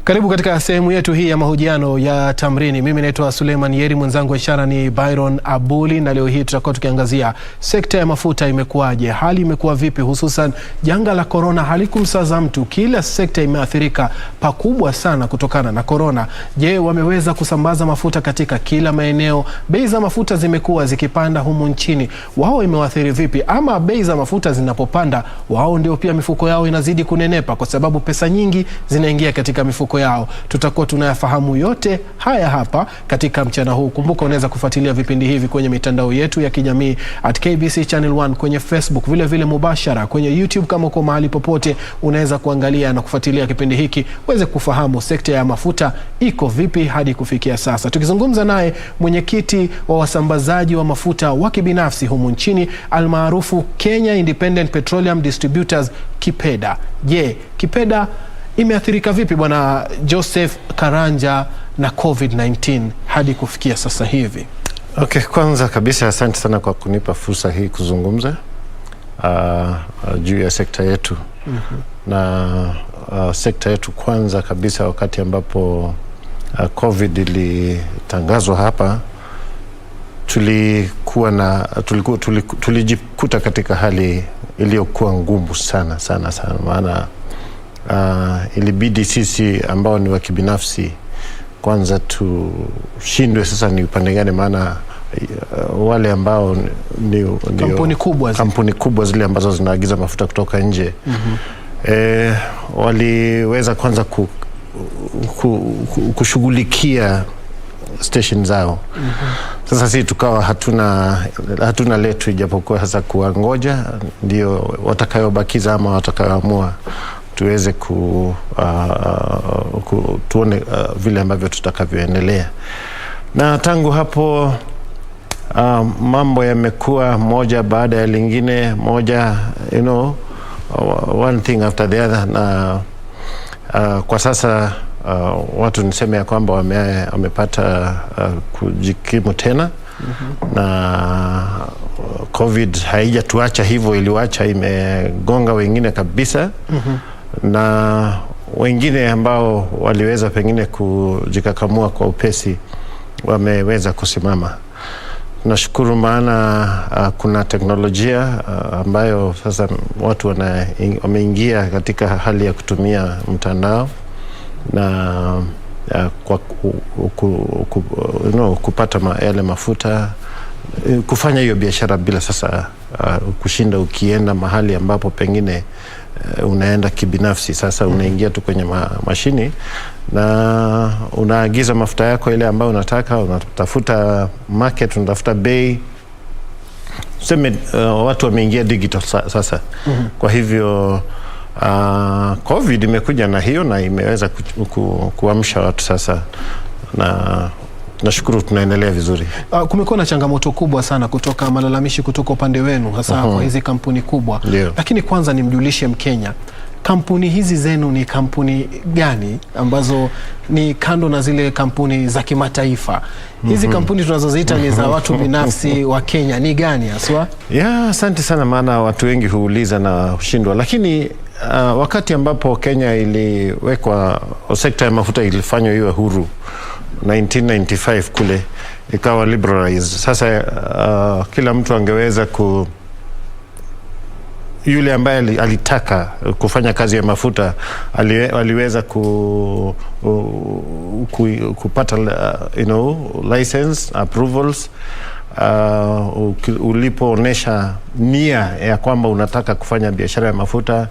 Karibu katika sehemu yetu hii ya mahojiano ya Tamrini. Mimi naitwa Suleiman Yeri, mwenzangu wa ishara ni Byron Abuli, na leo hii tutakuwa tukiangazia sekta ya mafuta imekuwaje, hali imekuwa vipi, hususan janga la corona halikumsaza mtu. Kila sekta imeathirika pakubwa sana kutokana na corona. Je, wameweza kusambaza mafuta katika kila maeneo? Bei za mafuta zimekuwa zikipanda humu nchini, wao imewaathiri vipi? Ama bei za mafuta zinapopanda, wao ndio pia mifuko yao inazidi kunenepa kwa sababu pesa nyingi zinaingia katika mifuko yao? Tutakuwa tunayafahamu yote haya hapa katika mchana huu. Kumbuka unaweza kufuatilia vipindi hivi kwenye mitandao yetu ya kijamii @KBC Channel 1, kwenye Facebook, vile vile mubashara kwenye YouTube. Kama uko mahali popote unaweza kuangalia na kufuatilia kipindi hiki uweze kufahamu sekta ya mafuta iko vipi hadi kufikia sasa. Tukizungumza naye mwenyekiti wa wasambazaji wa mafuta wa kibinafsi humu nchini almaarufu Kenya Independent Petroleum Distributors, KIPEDA. Je, KIPEDA imeathirika vipi bwana Joseph Karanja na COVID-19 hadi kufikia sasa hivi? Okay, kwanza kabisa asante sana kwa kunipa fursa hii kuzungumza juu ya sekta yetu. Na sekta yetu kwanza kabisa, wakati ambapo COVID ilitangazwa hapa, tulijikuta katika hali iliyokuwa ngumu sana. Maana ilibidi sisi ambao ni wa kibinafsi kwanza tushindwe sasa ni upande gani, maana wale ambao ni kampuni kubwa zile ambazo zinaagiza mafuta kutoka nje waliweza kwanza kushughulikia station zao. Sasa sisi tukawa hatuna letu, ijapokuwa sasa kuangoja ndio watakayobakiza ama watakayoamua tuweze tuone vile ambavyo tutakavyoendelea. Na tangu hapo mambo yamekuwa moja baada ya lingine, one thing after the other. Na kwa sasa watu niseme ya kwamba wamepata kujikimu tena. Na COVID haijatuacha hivyo, iliwacha imegonga wengine kabisa. Na wengine ambao waliweza pengine kujikakamua kwa upesi wameweza kusimama. Nashukuru, maana kuna teknolojia ambayo sasa watu wameingia katika hali ya kutumia mtandao na kwa kupata yale mafuta, kufanya hiyo biashara bila sasa kushinda ukienda mahali ambapo pengine unaenda kibinafsi. Sasa unaingia tu kwenye mashini na unaagiza mafuta yako ile ambayo unataka, unatafuta market, unatafuta bei. Tuseme watu wameingia digital sasa. Kwa hivyo COVID imekuja na hiyo, na imeweza kuamsha watu sasa, na nashukuru tunaendelea vizuri. Kumekuwa na changamoto kubwa sana kutoka malalamishi kutoka upande wenu hasa kwa hizi kampuni kubwa. Lakini kwanza nimjulishe Mkenya, kampuni hizi zenu ni kampuni gani ambazo ni kando na zile kampuni za kimataifa? Hizi kampuni tunazoziita ni za watu binafsi wa Kenya, ni gani haswa? Asante sana, maana watu wengi huuliza na hushindwa. Lakini wakati ambapo Kenya iliwekwa, sekta ya mafuta ilifanywa iwe huru 1995 kule, ikawa liberalized. Sasa kila mtu angeweza yule ambaye alitaka kufanya kazi ya mafuta aliweza kupata license approvals. Ulipoonesha nia ya kwamba unataka kufanya biashara ya mafuta,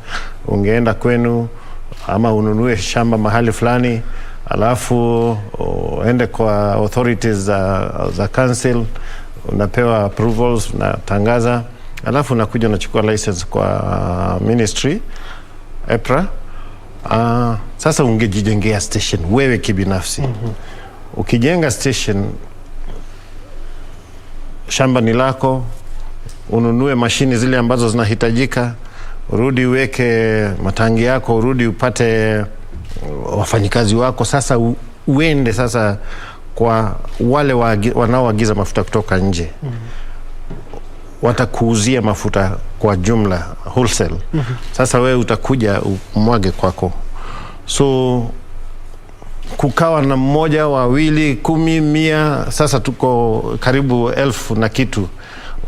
ungeenda kwenu ama ununue shamba mahali fulani, alafu ende kwa authorities za council, unapewa approvals, unatangaza, alafu unakuja unachukua license kwa ministry EPRA. Sasa ungejijengea station wewe kibinafsi. Ukijenga station, shamba ni lako, ununue mashini zile ambazo zinahitajika, urudi uweke matangi yako, urudi upate wafanyikazi wako. Sasa uende sasa kwa wale wanaoagiza mafuta kutoka nje. Watakuuzia mafuta kwa jumla, wholesale. Sasa wewe utakuja umwage kwako. So kukawa na mmoja, wawili, 10, 100, sasa tuko karibu 1000 na kitu,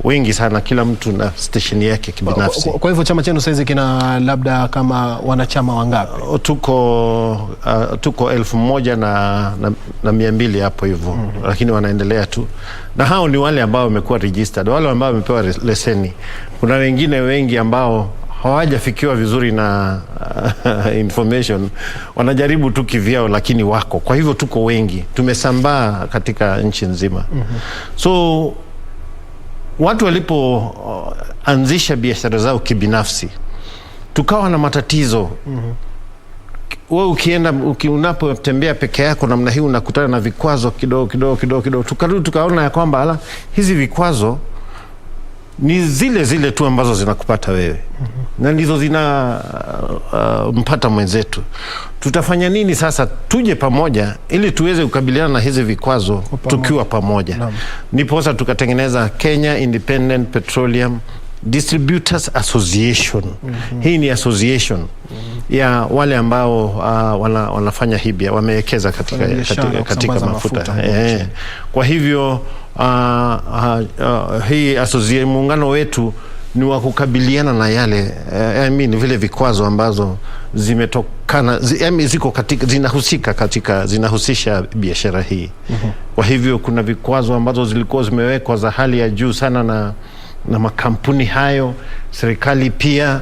wengi sana, kila mtu na station yake kibinafsi. Kwa hivyo chama chenu saizi kina labda kama wanachama wangapi? Tuko 1100 hapo hivyo. Lakini wanaendelea tu, na hao ni wale ambao wamekuwa registered, wale ambao wamepewa leseni. Kuna wengine wengi ambao hawajafikiwa vizuri na information, wanajaribu tu kivyao, lakini wako. Kwa hivyo tuko wengi, tumesambaa katika nchi nzima. So watu walipoanzisha biashara zao kibinafsi, tukawa na matatizo. Wewe ukienda, unapotembea peke yako namna hii, unakutana na vikwazo kidogo. Tukarudi tukaona ya kwamba hizi vikwazo ni zile tu ambazo zinakupata wewe, na ndizo zina mpata mwenzetu. Tutafanya nini sasa? Tuje pamoja ili tuweze kukabiliana na hizi vikwazo tukiwa pamoja. Niposa tukatengeneza Kenya Independent Petroleum Distributors Association. Hii ni association ya wale ambao wanafanya hibia, wamewekeza katika mafuta. Kwa hivyo hii association, muungano wetu ni wa kukabiliana na yale vile vikwazo ambazo zimetokana, ziko katika, zinahusisha biashara hii. Kwa hivyo kuna vikwazo ambazo zilikuwa zimewekwa za hali ya juu sana na makampuni hayo, serikali pia,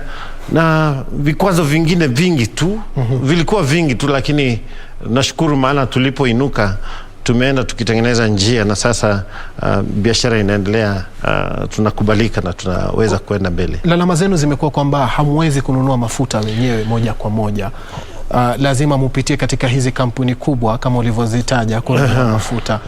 na vikwazo vingine vingi tu. Vilikuwa vingi tu, lakini nashukuru maana tulipoinuka tumeenda tukitengeneza njia, na sasa biashara inaendelea, tunakubalika na tunaweza kwenda mbele. Lalama zenu zimekuwa kwamba hamwezi kununua mafuta wenyewe moja kwa moja. Lazima mupitie katika hizi kampuni kubwa kama ulivyozitaja kwa mafuta.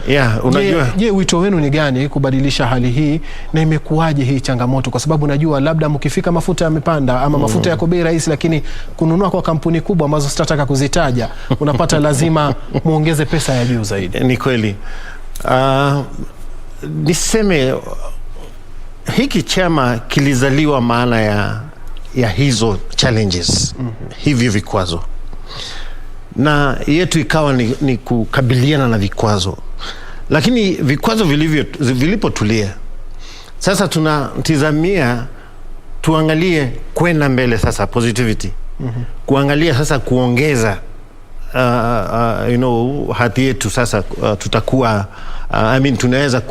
Unajua, je, wito wenu ni gani kubadilisha hali hii, na imekuwaje hii changamoto? Kwa sababu najua labda mkifika mafuta yamepanda ama mafuta yako bei rahisi, lakini kununua kwa kampuni kubwa ambazo sitataka kuzitaja, unapata lazima muongeze pesa ya juu zaidi. Ni kweli. Niseme hiki chama kilizaliwa maana ya hizo challenges, hivi vikwazo, na yetu ikawa ni kukabiliana na vikwazo. Lakini vikwazo vilipotulia, sasa tunatizamia tuangalie kwenda mbele sasa, positivity. Kuangalia sasa kuongeza hati yetu sasa. Tutakuwa tunaweza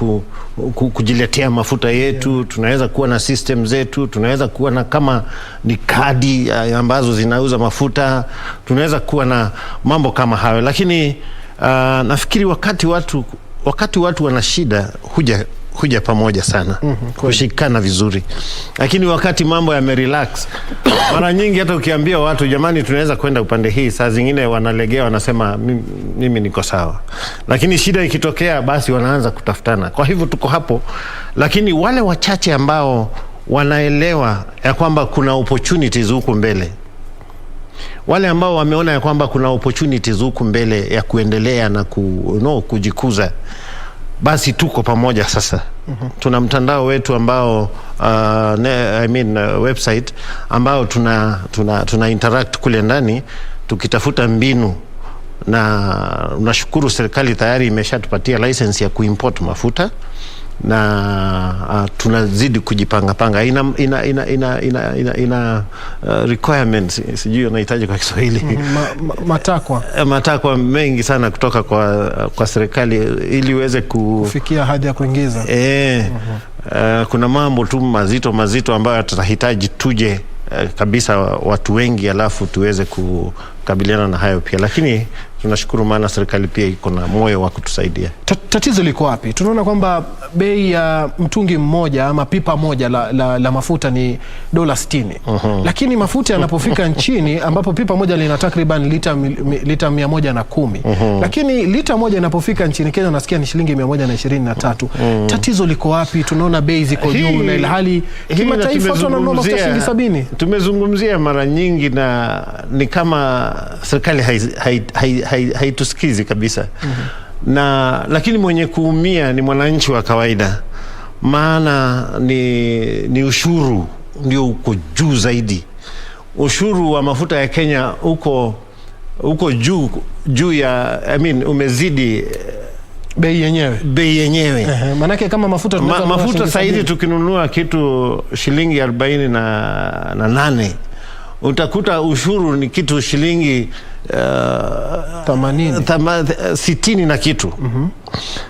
kujiletea mafuta yetu, tunaweza kuwa na system zetu, tunaweza kuwa na kama ni kadi ambazo zinauza mafuta, tunaweza kuwa na mambo kama hayo. Lakini nafikiri wakati watu wana shida huja pamoja sana, kushikana vizuri. Lakini wakati mambo yamerelax, mara nyingi hata ukiambia watu jamani tunaweza kwenda upande hii, saa zingine wanalegea, wanasema mimi niko sawa. Lakini shida ikitokea, basi wanaanza kutafutana. Kwa hivyo tuko hapo, lakini wale wachache ambao wanaelewa ya kwamba kuna opportunities huku mbele, wale ambao wameona ya kwamba kuna opportunities huku mbele ya kuendelea na kujikuza, basi tuko pamoja sasa. Tuna mtandao wetu ambao website ambao tuna interact kule ndani tukitafuta mbinu, na nashukuru serikali tayari imeshatupatia license ya kuimport mafuta, na tunazidi kujipanga. Ina requirements, sijui unahitaji kwa Kiswahili, matakwa mengi sana kutoka kwa serikali ili uweze kufikia haja ya kuingiza. Kuna mambo tu mazito ambayo tutahitaji tuje kabisa watu wengi, alafu tuweze kukabiliana na hayo pia. Lakini tunashukuru maana serikali pia iko na moyo wa kutusaidia. Tatizo liko wapi? Tunaona kwamba bei ya mtungi mmoja ama pipa moja la mafuta ni $60. Lakini mafuta yanapofika nchini, ambapo pipa moja lina takriban lita 110. Lakini lita moja inapofika nchini Kenya unasikia ni shilingi 123. Tatizo liko wapi? Tunaona bei ziko juu, na ilhali kimataifa tunanunua mafuta shilingi 70. Tumezungumzia mara nyingi, na ni kama serikali haitusikizi kabisa. Lakini mwenye kuumia ni mwananchi wa kawaida, maana ni ushuru ndio uko juu zaidi. Ushuru wa mafuta ya Kenya uko juu ya umezidi bei yenyewe. Manake kama mafuta mafuta sasa hivi tukinunua kitu shilingi 48 utakuta ushuru ni kitu shilingi 60 na kitu.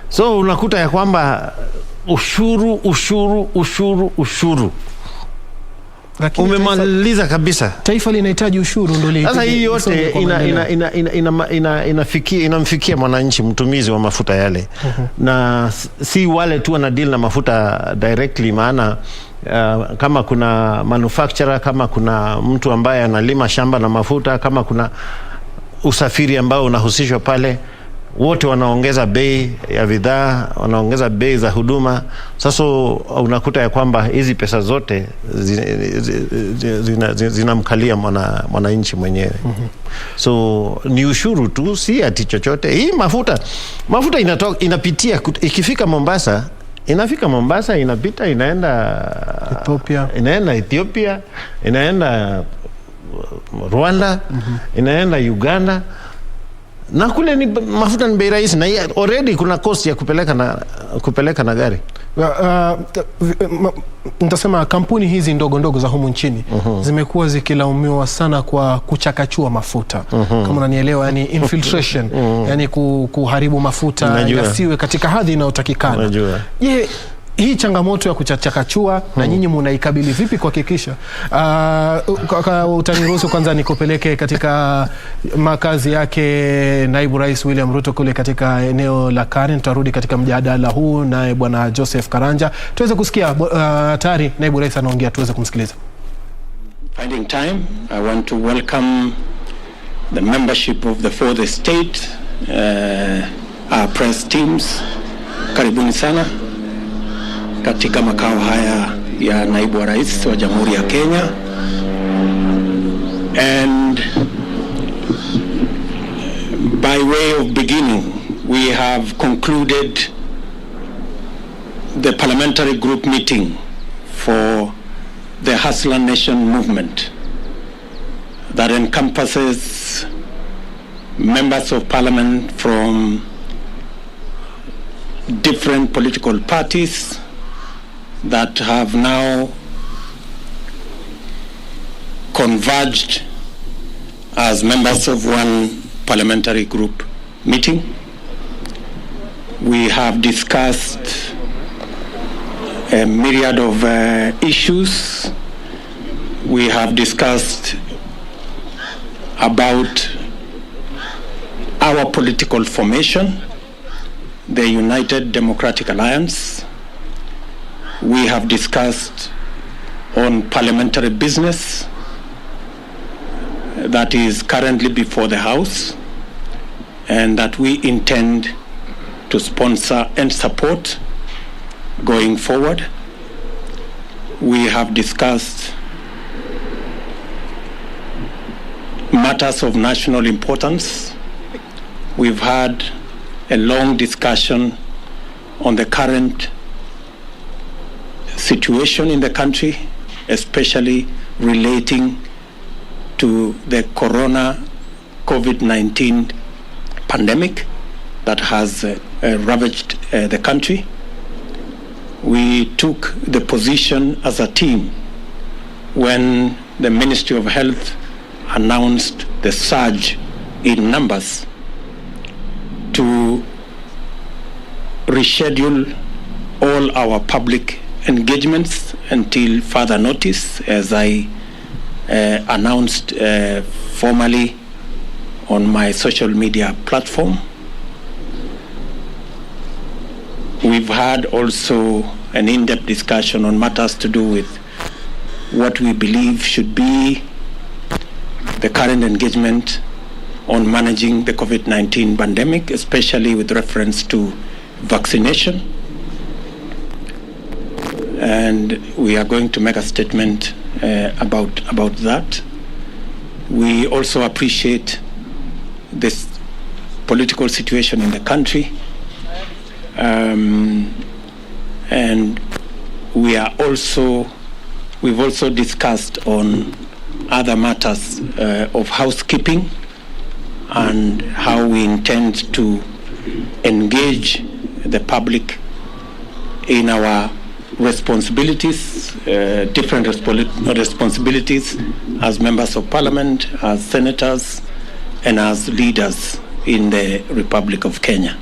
So unakuta ya kwamba ushuru umemaliza kabisa. Taifa linahitaji ushuru ndio leo. Sasa hii yote inamfikia mwananchi mtumizi wa mafuta yale. Na si wale tu wana deal na mafuta directly, maana kama kuna manufacturer, kama kuna mtu ambaye analima shamba na mafuta, kama kuna usafiri ambao unahusishwa pale, wote wanaongeza bei ya bidhaa, wanaongeza bei za huduma. Sasa unakuta ya kwamba hizi pesa zote zinamkalia mwananchi mwenyewe. So ni ushuru tu, si ati chochote. Hii mafuta inapitia, ikifika Mombasa, inapita inaenda Ethiopia, inaenda Rwanda, inaenda Uganda. Na kule ni mafuta ni bei rahisi, na already kuna cost ya kupeleka na gari. Nitasema kampuni hizi ndogo za humu nchini zimekuwa zikilaumiwa sana kwa kuchakachua mafuta. Kama unanielewa, yani infiltration, yani kuharibu mafuta yasiwe katika hadhi inayotakikana. Je, hii changamoto ya kuchakachua na nyinyi mnaikabili vipi kuhakikisha? Utaniruhusu kwanza nikupeleke katika makazi yake Naibu Rais William Ruto kule katika eneo la Karen. Tutarudi katika mjadala huu naye Bwana Joseph Karanja tuweze kusikia tayari Naibu Rais anaongea, tuweze kumsikiliza. Finding time, I want to welcome the membership of the fourth estate, our press teams. Karibuni sana katika makao haya ya Naibu wa Rais wa Jamhuri ya Kenya. And by way of beginning, we have concluded the parliamentary group meeting for the Hustler Nation movement that encompasses members of parliament from different political parties that have now converged as members of one parliamentary group meeting. We have discussed a myriad of issues. We have discussed about our political formation, the United Democratic Alliance. We have discussed on parliamentary business that is currently before the House and that we intend to sponsor and support going forward. We have discussed matters of national importance. We've had a long discussion on the current situation in the country, especially relating to the COVID-19 pandemic that has ravaged the country. We took the position as a team when the Ministry of Health announced the surge in numbers to reschedule all our public engagements until further notice, as I announced formally on my social media platform. We've had also an in-depth discussion on matters to do with what we believe should be the current engagement on managing the COVID-19 pandemic, especially with reference to vaccination. And we are going to make a statement about that. We also appreciate this political situation in the country, and we've also discussed on other matters of housekeeping and how we intend to engage the public in our responsibilities, different responsibilities as members of parliament, as senators, and as leaders in the Republic of Kenya.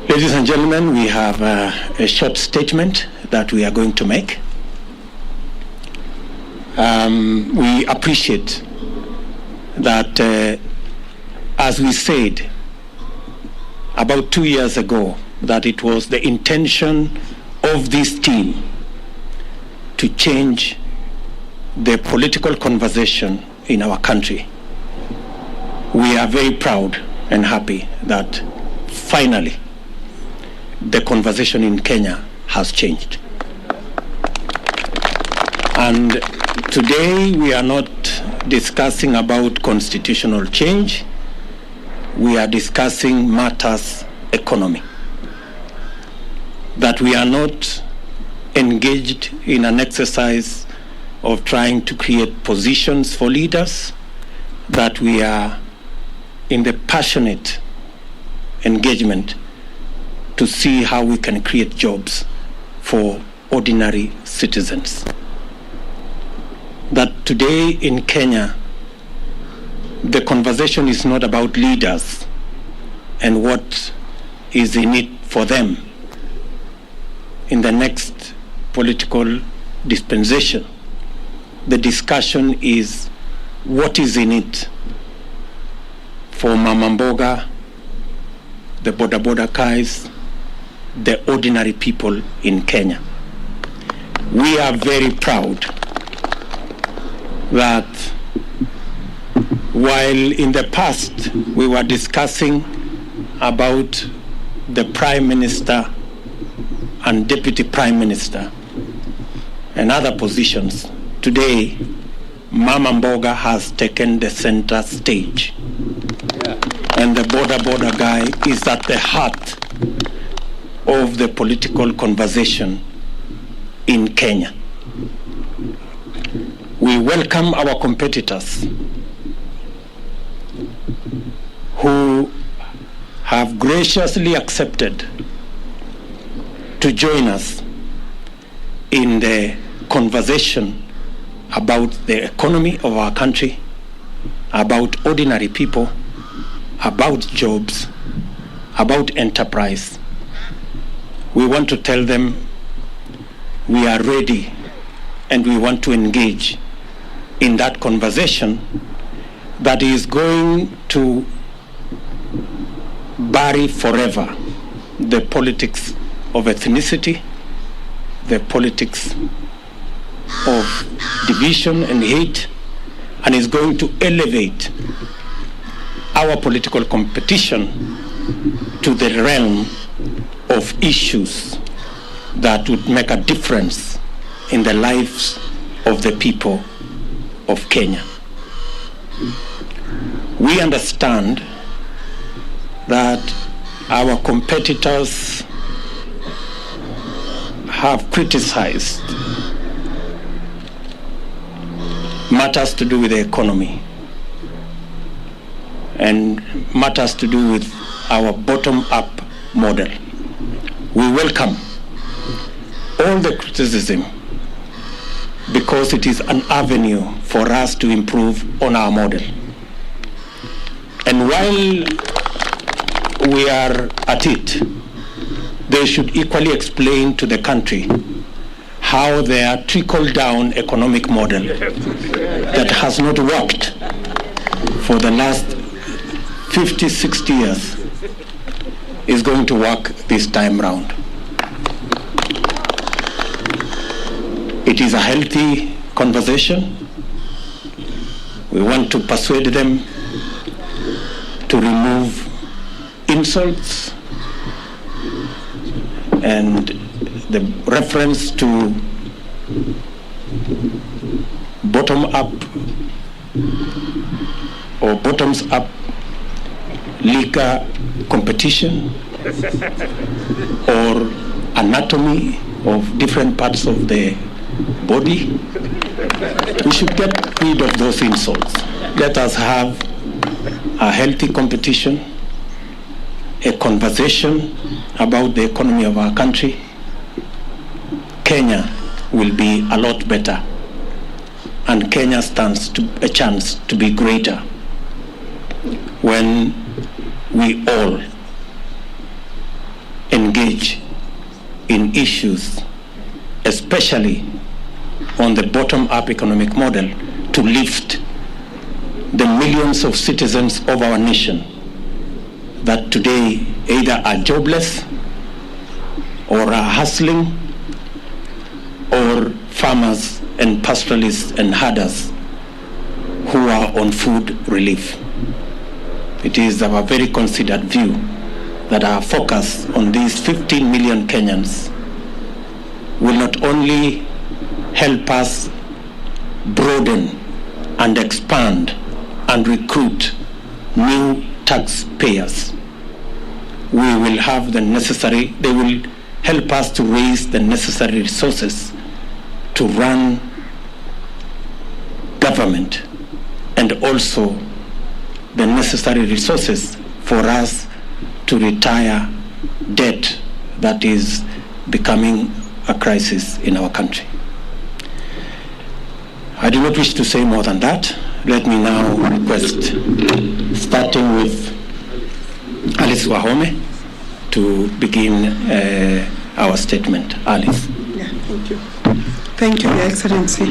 Ladies and gentlemen, we have a short statement that we are going to make. We appreciate that, as we said about 2 years ago, that it was the intention of this team to change the political conversation in our country. We are very proud and happy that finally the conversation in Kenya has changed. And today we are not discussing about constitutional change. We are discussing matters economy. That we are not engaged in an exercise of trying to create positions for leaders, that we are in the passionate engagement to see how we can create jobs for ordinary citizens. That today in Kenya, the conversation is not about leaders and what is in it for them in the next political dispensation. The discussion is what is in it for Mama Mboga, the boda guys, the ordinary people in Kenya. We are very proud that while in the past we were discussing about the Prime Minister and Deputy Prime Minister and other positions, today Mama Mboga has taken the center stage. And the boda guy is at the heart of the political conversation in Kenya. We welcome our competitors who have graciously accepted to join us in the conversation about the economy of our country, about ordinary people, about jobs, about enterprise. We want to tell them we are ready and we want to engage in that conversation that is going to bury forever the politics of ethnicity, the politics of division and hate, and is going to elevate our political competition to the realm of issues that would make a difference in the lives of the people of Kenya. We understand that our competitors have criticized matters to do with the economy and matters to do with our bottom-up model. We welcome all the criticism because it is an avenue for us to improve on our model. And while we are at it, they should equally explain to the country how their trickle-down economic model that has not worked for the last 50, 60 years is going to work this time round. It is a healthy conversation. We want to persuade them to remove insults and the reference to bottom-up or bottoms-up legal competition or anatomy of different parts of the body. We should get rid of those insults. Let us have a healthy competition, a conversation about the economy of our country, Kenya will be a lot better, and Kenya stands a chance to be greater when we all engage in issues, especially on the bottom-up economic model, to lift the millions of citizens of our nation that today either are jobless or are hustling, or farmers and pastoralists and herders who are on food relief. It is our very considered view that our focus on these 15 million Kenyans will not only help us broaden and expand and recruit new taxpayers. We will have the necessary, they will help us to raise the necessary resources to run government, and also the necessary resources for us to retire debt that is becoming a crisis in our country. I do not wish to say more than that. Let me now request, starting with Alice Wahome, to begin our statement. Alice. Yeah, thank you. Thank you, Your Excellency.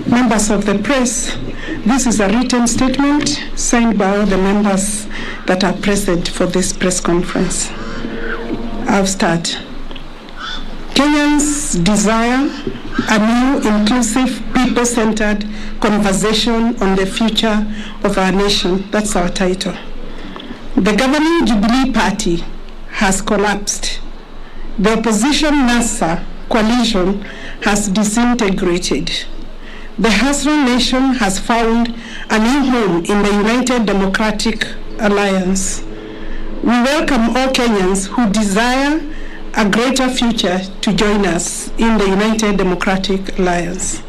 Members of the press, this is a written statement signed by all the members that are present for this press conference. I'll start. Kenyans desire a new, inclusive, people-centered conversation on the future of our nation. That's our title. The governing Jubilee Party has collapsed. The opposition NASA coalition has disintegrated. The Hustler Nation has found a new home in the United Democratic Alliance. We welcome all Kenyans who desire a greater future to join us in the United Democratic Alliance.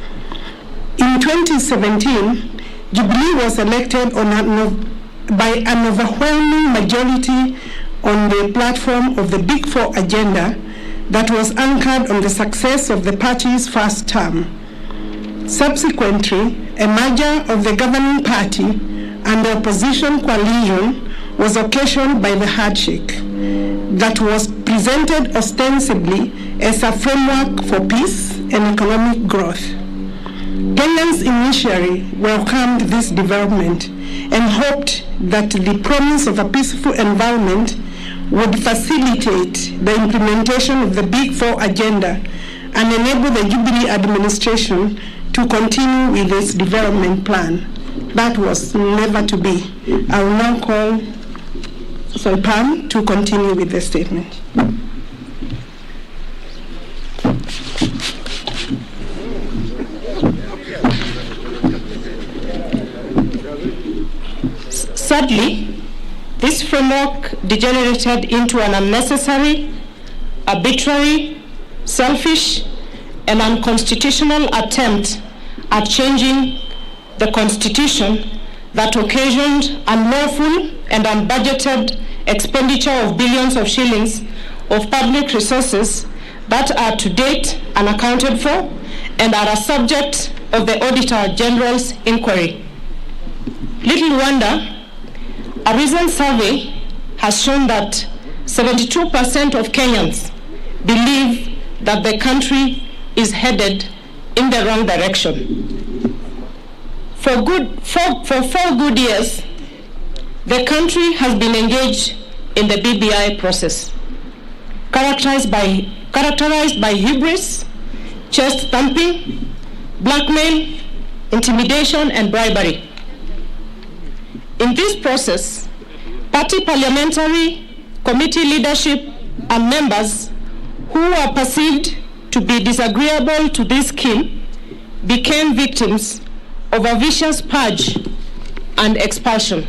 In 2017, Jubilee was elected by an overwhelming majority on the platform of the Big Four agenda that was anchored on the success of the party's first term. Subsequently, a merger of the governing party and the opposition coalition was occasioned by the handshake that was presented ostensibly as a framework for peace and economic growth. Kenyans initially welcomed this development and hoped that the promise of a peaceful environment would facilitate the implementation of the Big Four agenda and enable the Jubilee administration to continue with its development plan. That was never to be. I will now call Pam to continue with the statement. Sadly, this framework degenerated into an unnecessary, arbitrary, selfish, and unconstitutional attempt at changing the Constitution that occasioned unlawful and unbudgeted expenditure of billions of shillings of public resources that are to date unaccounted for and are a subject of the Auditor General's inquiry. Little wonder, a recent survey has shown that 72% of Kenyans believe that the country is headed in the wrong direction. For 4 good years, the country has been engaged in the BBI process, characterized by hubris, chest thumping, blackmail, intimidation, and bribery. In this process, party parliamentary committee leadership and members who were perceived to be disagreeable to this scheme became victims of a vicious purge and expulsion.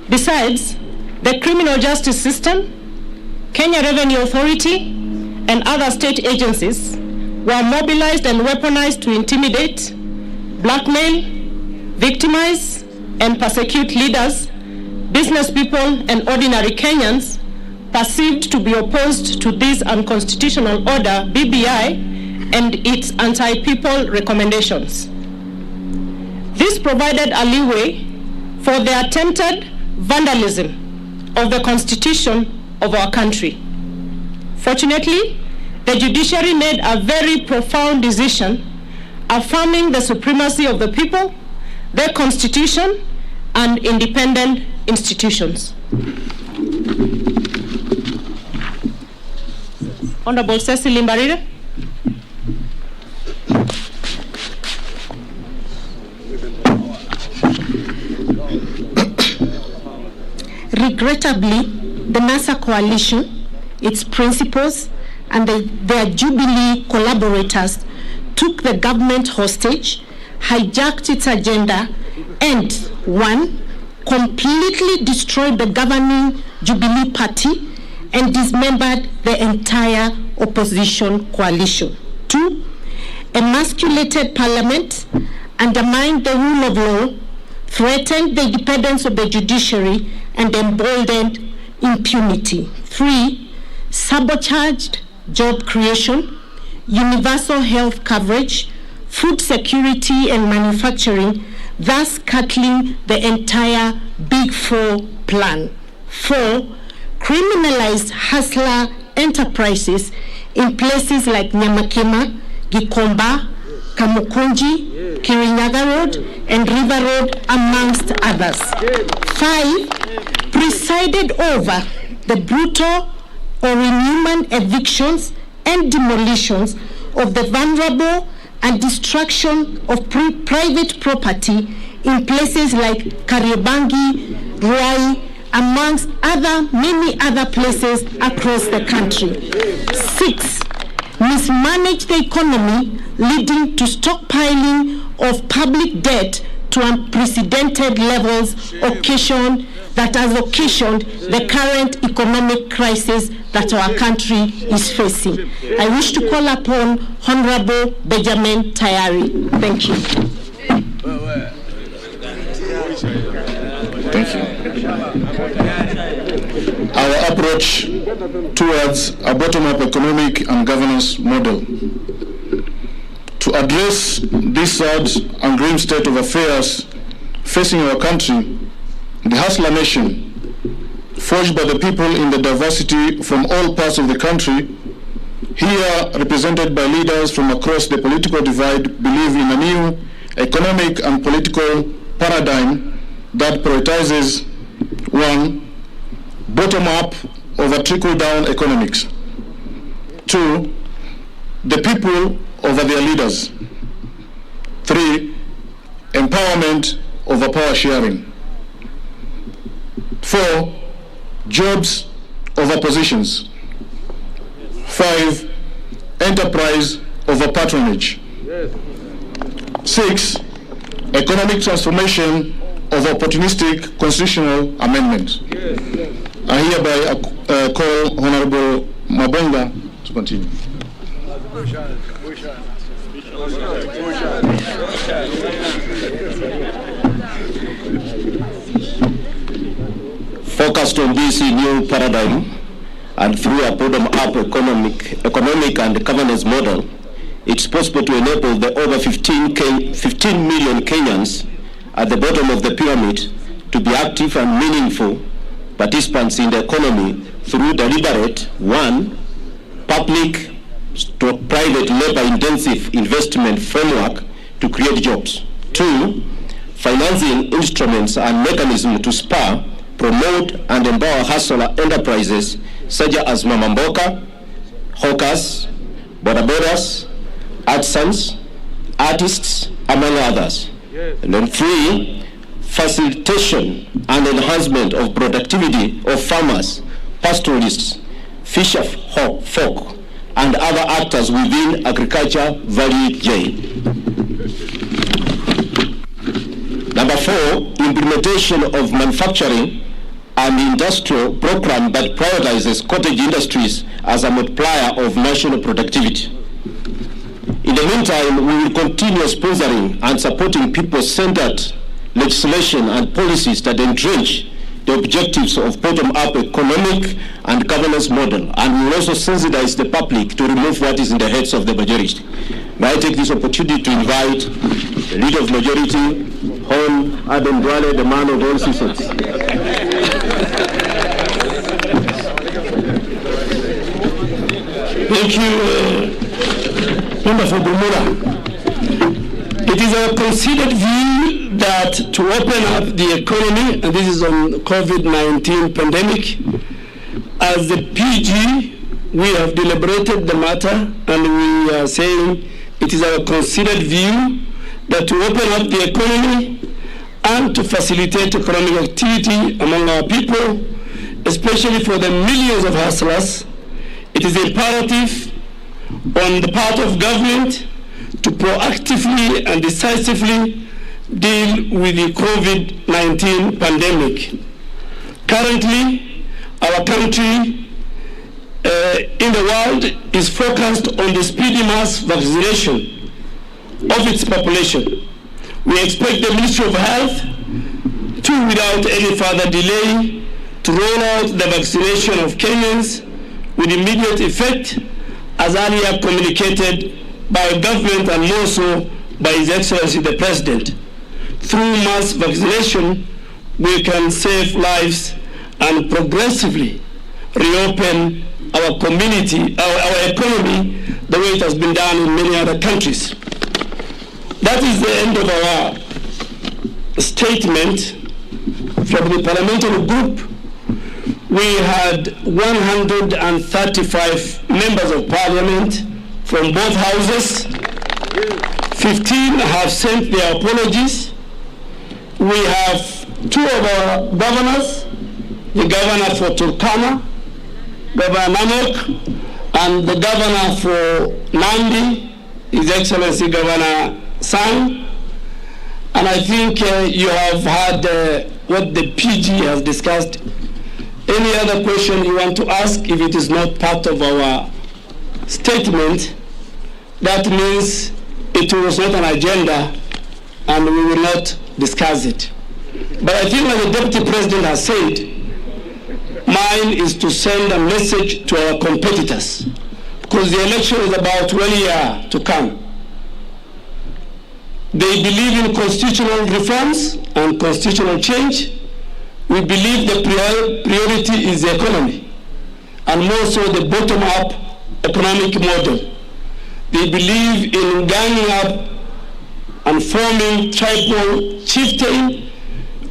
Besides, the criminal justice system, Kenya Revenue Authority, and other state agencies were mobilized and weaponized to intimidate, blackmail, victimize, and persecute leaders, business people, and ordinary Kenyans perceived to be opposed to this unconstitutional order, BBI, and its anti-people recommendations. This provided a leeway for the attempted vandalism of the Constitution of our country. Fortunately, the judiciary made a very profound decision affirming the supremacy of the people, their constitution, and independent institutions. Honorable Cecily Mbarire. Regrettably, the NASA coalition, its principals, and their Jubilee collaborators took the government hostage, hijacked its agenda, and one, completely destroyed the governing Jubilee party and dismembered the entire opposition coalition. Two, emasculated parliament, undermined the rule of law, threatened the independence of the judiciary, and emboldened impunity. Three, sabotaged job creation, universal health coverage, food security and manufacturing, thus cutting the entire Big Four plan. Four, criminalized hustler enterprises in places like Nyamakema, Gikomba, Kamukunji, Kirinyaga Road, and River Road, amongst others. Five, presided over the brutal or inhuman evictions and demolitions of the vulnerable and destruction of private property in places like Kariobangi, Ruai, amongst many other places across the country. Six, mismanaged the economy, leading to stockpiling of public debt to unprecedented levels that has occasioned the current economic crisis that our country is facing. I wish to call upon Honorable Benjamin Tayari. Thank you. Thank you. Our approach towards a bottom-up economic and governance model. To address this sad and grim state of affairs facing our country, the Hustler Nation, forged by the people in the diversity from all parts of the country, here represented by leaders from across the political divide, believe in a new economic and political paradigm that prioritizes, one, bottom-up over trickle-down economics. Two, the people over their leaders. Three, empowerment over power sharing. Four, jobs over positions. Five, enterprise over patronage. Six, economic transformation over opportunistic constitutional amendment. I hereby call Honorable Mabonga to continue. Focused on this new paradigm and through a bottom-up economic and governance model, it's possible to enable the over 15 million Kenyans at the bottom of the pyramid to be active and meaningful participants in the economy through deliberate, one, public to private labor-intensive investment framework to create jobs. Two, financing instruments and mechanisms to spur, promote, and empower hustler enterprises such as Mama Mboka, hawkers, bodabodas, artisans, artists, among others. And then three, facilitation and enhancement of productivity of farmers, pastoralists, fisher folk, and other actors within agriculture value chain. Number four, implementation of manufacturing and industrial program that prioritizes cottage industries as a multiplier of national productivity. In the meantime, we will continue sponsoring and supporting people-centered legislation and policies that entrench the objectives of bottom-up economic and governance model, and we will also sensitize the public to remove what is in the heads of the majority. May I take this opportunity to invite the leader of majority, Hon. Adam Njue, the man of all seasons. Thank you, Member for Bumula. It is our considered view that to open up the economy, and this is on COVID-19 pandemic, as the PG, we have deliberated the matter, and we are saying it is our considered view that to open up the economy and to facilitate economic activity among our people, especially for the millions of hustlers, it is imperative on the part of government to proactively and decisively deal with the COVID-19 pandemic. Currently, our country in the world is focused on the speedy mass vaccination of its population. We expect the Ministry of Health to, without any further delay, to roll out the vaccination of Kenyans with immediate effect, as earlier communicated by government and more so by His Excellency the President. Through mass vaccination, we can save lives and progressively reopen our community, our economy, the way it has been done in many other countries. That is the end of our statement from the parliamentary group. We had 135 members of parliament from both houses. 15 have sent their apologies. We have 2 of our governors, the governor for Turkana, Governor Namok, and the governor for Nandi, His Excellency Governor Sang. And I think you have heard what the PG has discussed. Any other question you want to ask, if it is not part of our statement, that means it was not an agenda and we will not discuss it. But I think, like the Deputy President has said, mine is to send a message to our competitors, because the election is about 1 year to come. They believe in constitutional reforms and constitutional change. We believe the priority is the economy, and more so the bottom-up economic model. They believe in ganging up and forming tribal chieftain.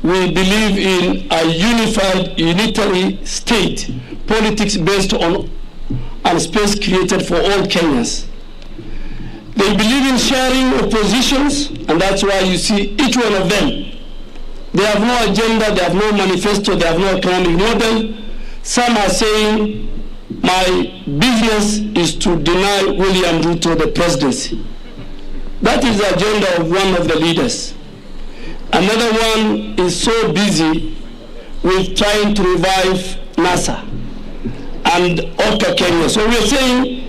We believe in a unified, unitary state, politics based on and space created for all Kenyans. They believe in sharing of positions, and that's why you see each one of them. They have no agenda, they have no manifesto, they have no economic model. Some are saying, my business is to deny William Ruto the presidency. That is the agenda of one of the leaders. Another one is so busy with trying to revive NASA and Oka Kenya. So we are saying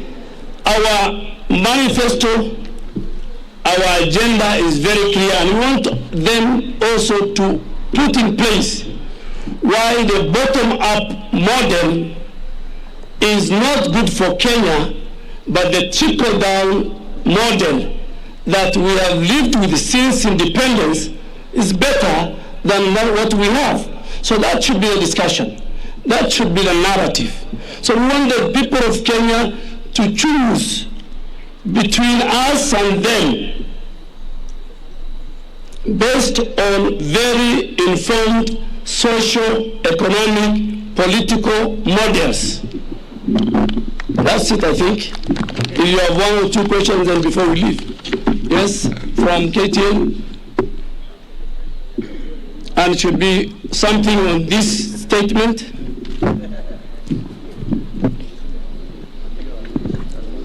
our manifesto, our agenda is very clear, and we want them also to put in place why the bottom-up model is not good for Kenya, but the trickle-down model that we have lived with since independence is better than what we have. So that should be the discussion. That should be the narrative. So we want the people of Kenya to choose between us and them based on very informed social, economic, political models. That's it, I think. If you have 1 or 2 questions, then before we leave. Yes, from KTN. And it should be something on this statement.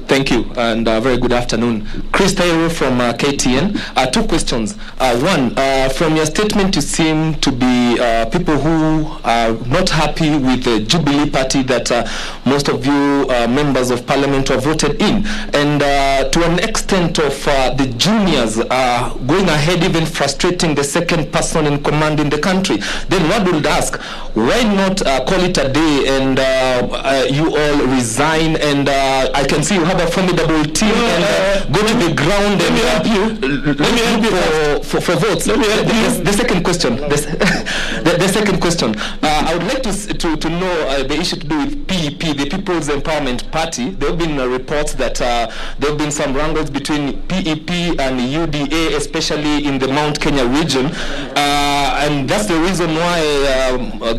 Thank you. and very good afternoon. Chris Tairo from KTN. Two questions. One, from your statement, you seem to be people who are not happy with the Jubilee Party that most of you members of Parliament have voted in. And to an extent of the juniors going ahead, even frustrating the second person in command in the country. Then one would ask, why not call it a day and you all resign, and I can see you have a formidable team, and go to the ground and help you for votes. Let me help you. The second question. The second question. I would like to know the issue to do with PEP, the People's Empowerment Party. There have been reports that there have been some wrangles between PEP and UDA, especially in the Mount Kenya region, and that's the reason why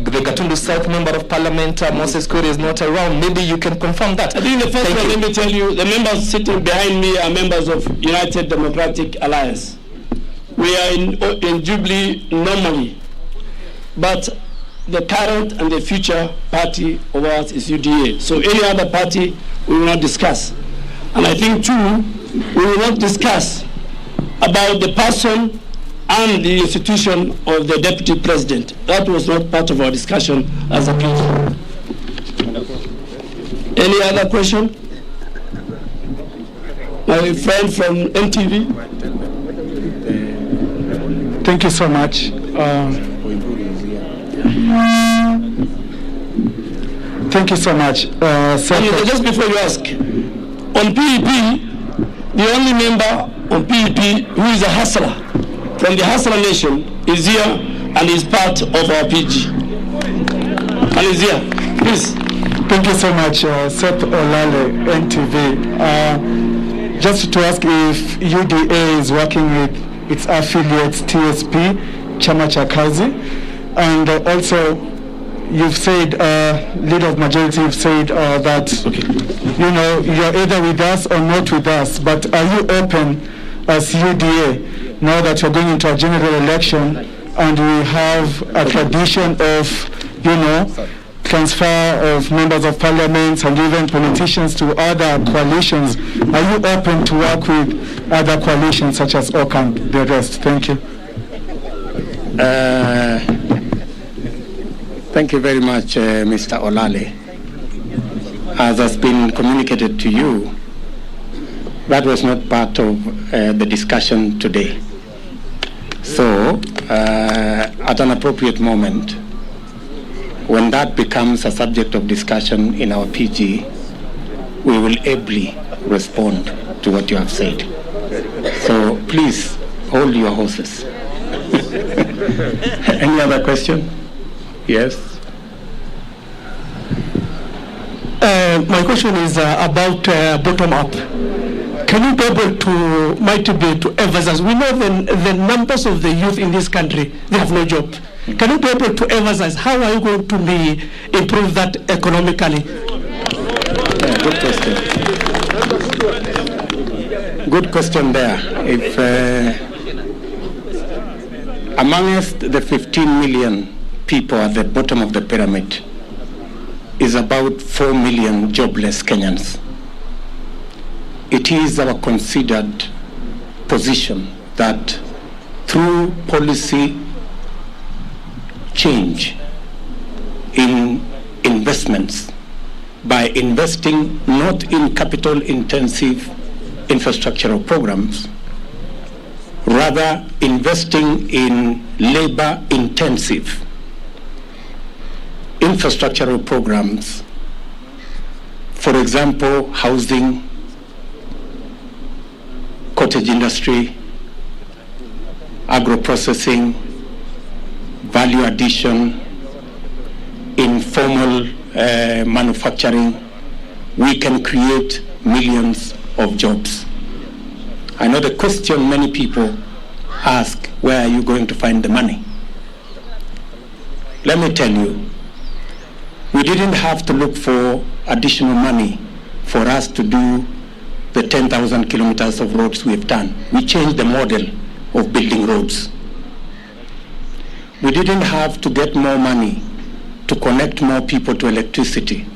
the Gatundu South Member of Parliament, Moses Kuri, is not around. Maybe you can confirm that. I think the first one, let me tell you, the members sitting behind me are members of United Democratic Alliance. We are in Jubilee normally, but the current and the future party of ours is UDA. So any other party we will not discuss. And I think too, we will not discuss about the person and the institution of the deputy president. That was not part of our discussion as a people. Any other question? My friend from MTV. Thank you so much. Thank you so much. Just before you ask, on PEP, the only member on PEP who is a hustler from the Hustler Nation is here and is part of our PG. And is here. Please. Thank you so much, Seth Olale, NTV. Just to ask if UDA is working with its affiliates, TSP, Chama cha Kazi, and also you've said, leader of majority, you've said that, you know, you're either with us or not with us, but are you open as UDA now that you're going into a general election and we have a tradition of, you know, transfer of members of parliament and even politicians to other coalitions? Are you open to work with other coalitions such as OCA and the rest? Thank you. Thank you very much, Mr. Olale. As has been communicated to you, that was not part of the discussion today. So, at an appropriate moment, when that becomes a subject of discussion in our PG, we will ably respond to what you have said. So please hold your horses. Any other question? Yes. My question is about bottom up. Can you be able to motivate to emphasize? We know the numbers of the youth in this country, they have no job. Can you be able to emphasize how are you going to improve that economically? Yeah, good question. Good question there. If amongst the 15 million people at the bottom of the pyramid is about 4 million jobless Kenyans, it is our considered position that through policy change in investments, by investing not in capital intensive infrastructural programs, rather investing in labor intensive infrastructural programs, for example, housing, cottage industry, agro-processing, value addition, informal manufacturing, we can create millions of jobs. I know the question many people ask, where are you going to find the money? Let me tell you, we didn't have to look for additional money for us to do the 10,000 kilometers of roads we've done. We changed the model of building roads. We didn't have to get more money to connect more people to electricity.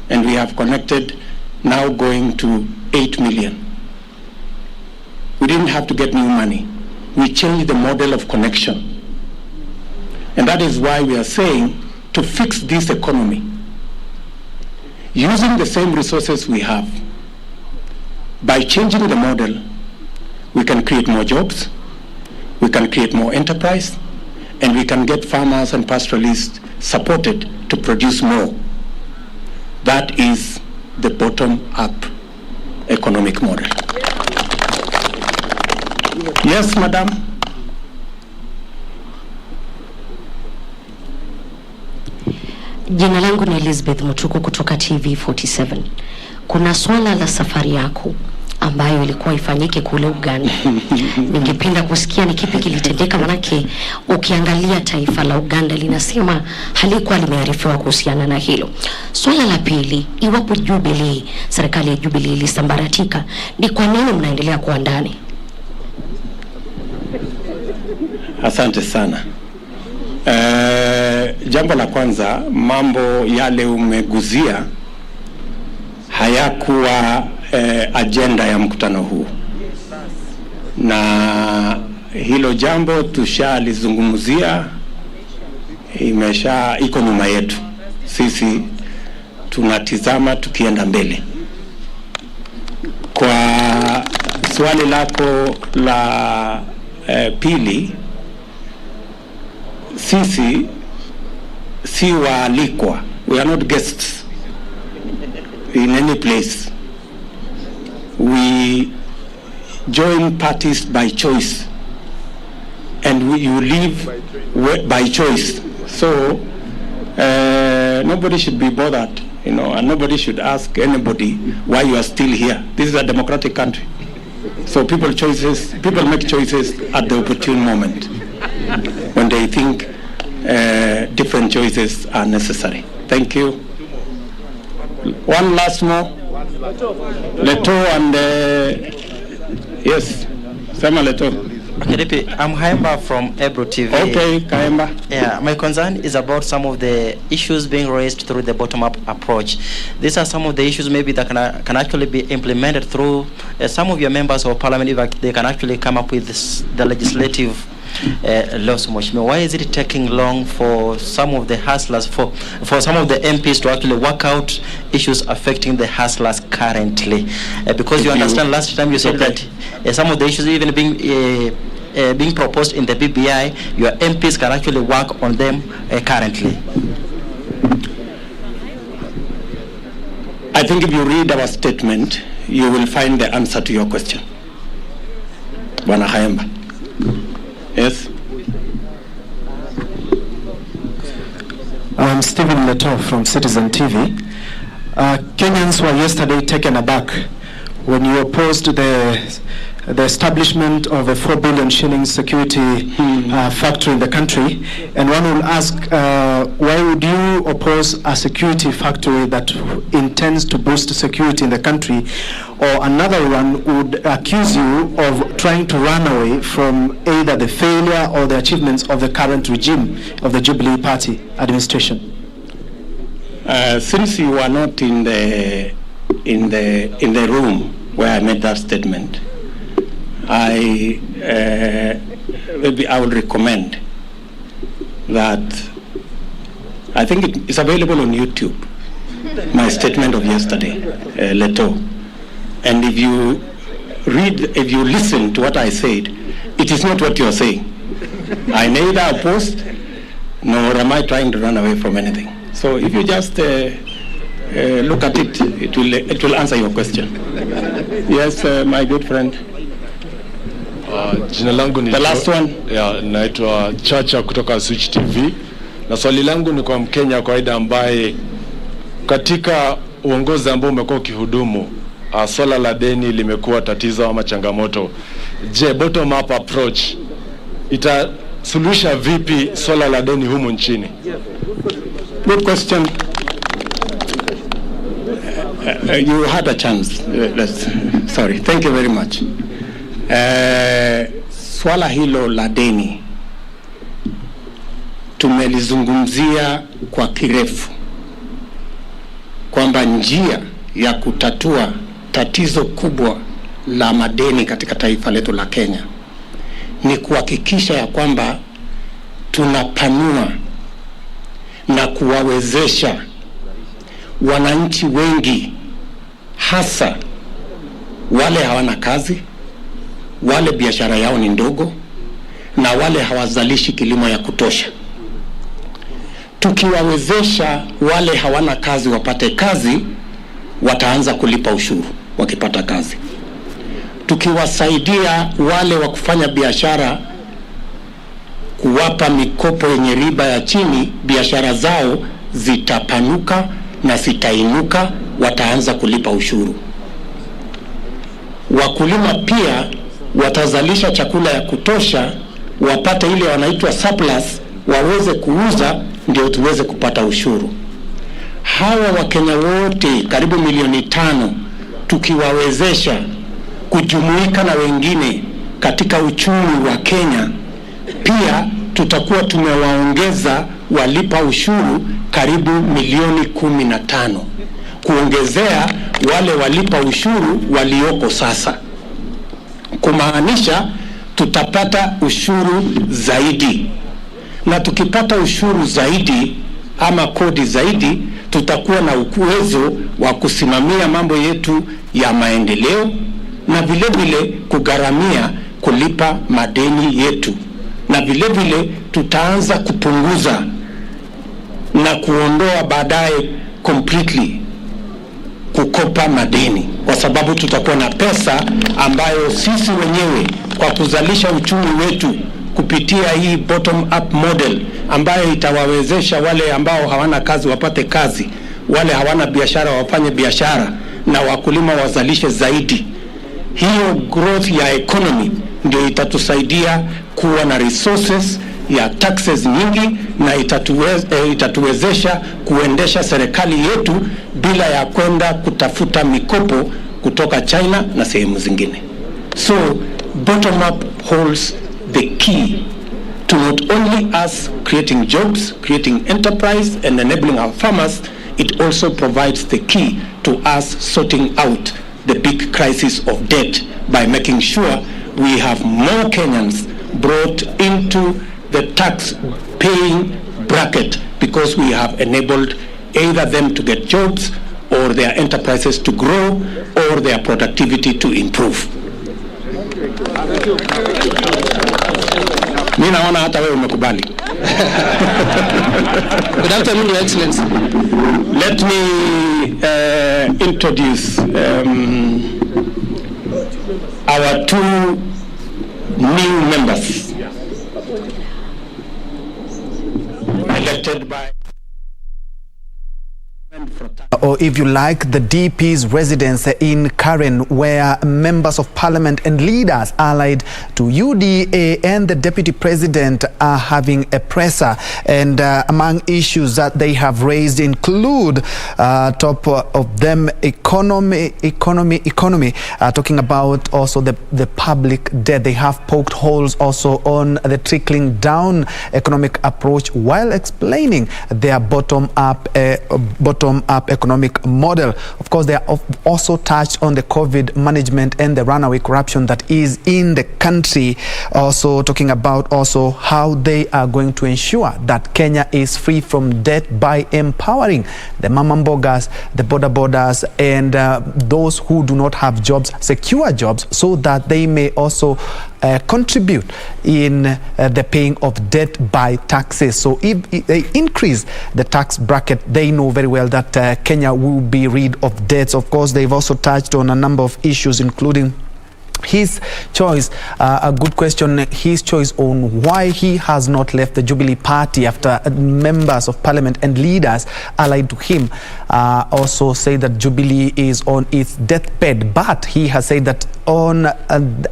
And we have connected now going to 8 million. We didn't have to get new money. We changed the model of connection. And that is why we are saying to fix this economy, using the same resources we have, by changing the model, we can create more jobs, we can create more enterprise, and we can get farmers and pastoralists supported to produce more. That is the bottom-up economic model. Yes, madam. Jina langu ni Elizabeth Mutuku kutoka TV 47. Kuna swala la safari yako ambayo ilikuwa ifanyike kule Uganda. Ningependa kusikia ni kipi kilitendeka, manake ukiangalia taifa la Uganda linasema halikuwa limearifiwa kuhusiana na hilo. Swala la pili, iwapo Jubilee, serikali ya Jubilee ilisambaratika, ni kwa nini mnaendelea kuwa ndani? Asante sana. Jambo la kwanza, mambo yale umeguzia hayakuwa agenda ya mkutano huu, na hilo jambo tushalizungumzia, iko nyuma yetu. Sisi tunatizama tukienda mbele. Kwa swali lako la pili, sisi si waalikwa. We are not guests in any place. We join parties by choice, and you live by choice. So nobody should be bothered, and nobody should ask anybody why you are still here. This is a democratic country. So people make choices at the opportune moment when they think different choices are necessary. Thank you. One last more. Leto and yes, Sama Leto. Okay, I'm Kaemba from Ebro TV. Okay, Kaemba. Yeah, my concern is about some of the issues being raised through the bottom-up approach. These are some of the issues maybe that can actually be implemented through some of your members of parliament, if they can actually come up with the legislative laws. Why is it taking long for some of the hustlers, for some of the MPs to actually work out issues affecting the hustlers currently? Because you understand, last time you said that some of the issues even being proposed in the BBI, your MPs can actually work on them currently. I think if you read our statement, you will find the answer to your question. Bwana Kaemba. Yes. I'm Stephen Leto from Citizen TV. Kenyans were yesterday taken aback when you opposed the establishment of a 4 billion shilling security factory in the country. And one will ask, why would you oppose a security factory that intends to boost security in the country? Or another one would accuse you of trying to run away from either the failure or the achievements of the current regime of the Jubilee Party administration. Since you were not in the room where I made that statement, maybe I would recommend that. I think it's available on YouTube, my statement of yesterday, Leto. And if you listen to what I said, it is not what you are saying. I neither opposed nor am I trying to run away from anything. So if you just look at it, it will answer your question. Yes, my good friend. Jina langu ni the last one. Naitwa Chacha kutoka Switch TV, na swali langu ni kwa Mkenya kawaida ambaye katika uongozi ambao umekuwa ukihudumu, swala la deni limekuwa tatizo ama changamoto. Je, bottom up approach itasuluhisha vipi swala la deni humu nchini? Good question. You had a chance. Sorry. Thank you very much. Swala hilo la deni tumelizungumzia kwa kirefu, kwamba njia ya kutatua tatizo kubwa la madeni katika taifa letu la Kenya ni kuhakikisha ya kwamba tunapanua na kuwawezesha wananchi wengi, hasa wale hawana kazi, wale biashara yao ni ndogo, na wale hawazalishi kilimo ya kutosha. Tukiwawezesha wale hawana kazi wapate kazi, wataanza kulipa ushuru wakipata kazi. Tukiwasaidia wale wa kufanya biashara, kuwapa mikopo yenye riba ya chini, biashara zao zitapanuka na zitainuka, wataanza kulipa ushuru. Wakulima pia watazalisha chakula ya kutosha, wapate ile wanaitwa surplus, waweze kuuza, ndio tuweze kupata ushuru. Hawa Wakenya wote karibu milioni 5 tukiwawezesha kujumuika na wengine katika uchumi wa Kenya, pia tutakuwa tumewaongeza walipa ushuru karibu milioni 15, kuongezea wale walipa ushuru walioko sasa. Kumaanisha tutapata ushuru zaidi, na tukipata ushuru zaidi ama kodi zaidi, tutakuwa na uwezo wa kusimamia mambo yetu ya maendeleo na vile vile kugharamia kulipa madeni yetu, na vile vile tutaanza kupunguza na kuondoa baadaye completely kukopa madeni, kwa sababu tutakuwa na pesa ambayo sisi wenyewe kwa kuzalisha uchumi wetu kupitia hii bottom up model ambayo itawawezesha wale ambao hawana kazi wapate kazi, wale hawana biashara wafanye biashara, na wakulima wazalishe zaidi. Hiyo growth ya economy ndio itatusaidia kuwa na resources ya taxes nyingi, na itatuwezesha kuendesha serikali yetu bila ya kwenda kutafuta mikopo kutoka China na sehemu zingine. So bottom up holds the key to not only us creating jobs, creating enterprise and enabling our farmers, it also provides the key to us sorting out the big crisis of debt by making sure we have more Kenyans brought into the tax-paying bracket, because we have enabled either them to get jobs or their enterprises to grow or their productivity to improve. Mimi naona hata wewe umekubali. Good afternoon, Your Excellency. Let me introduce our 2 new members elected by, or if you like, the DP's residence in Karen, where members of parliament and leaders allied to UDA and the deputy president are having a presser. And among issues that they have raised include top of them economy, talking about also the public debt. They have poked holes also on the trickling down economic approach while explaining their bottom up economic model. Of course, they are also touched on the COVID management and the runaway corruption that is in the country. Also talking about also how they are going to ensure that Kenya is free from debt by empowering the mama mbogas, the borders, and those who do not have jobs, secure jobs, so that they may also contribute in the paying of debt by taxes. So if they increase the tax bracket, they know very well that Kenya will be rid of debts. Of course, they've also touched on a number of issues, including his choice, a good question, his choice on why he has not left the Jubilee Party after members of parliament and leaders allied to him also say that Jubilee is on its deathbed. But he has said that on an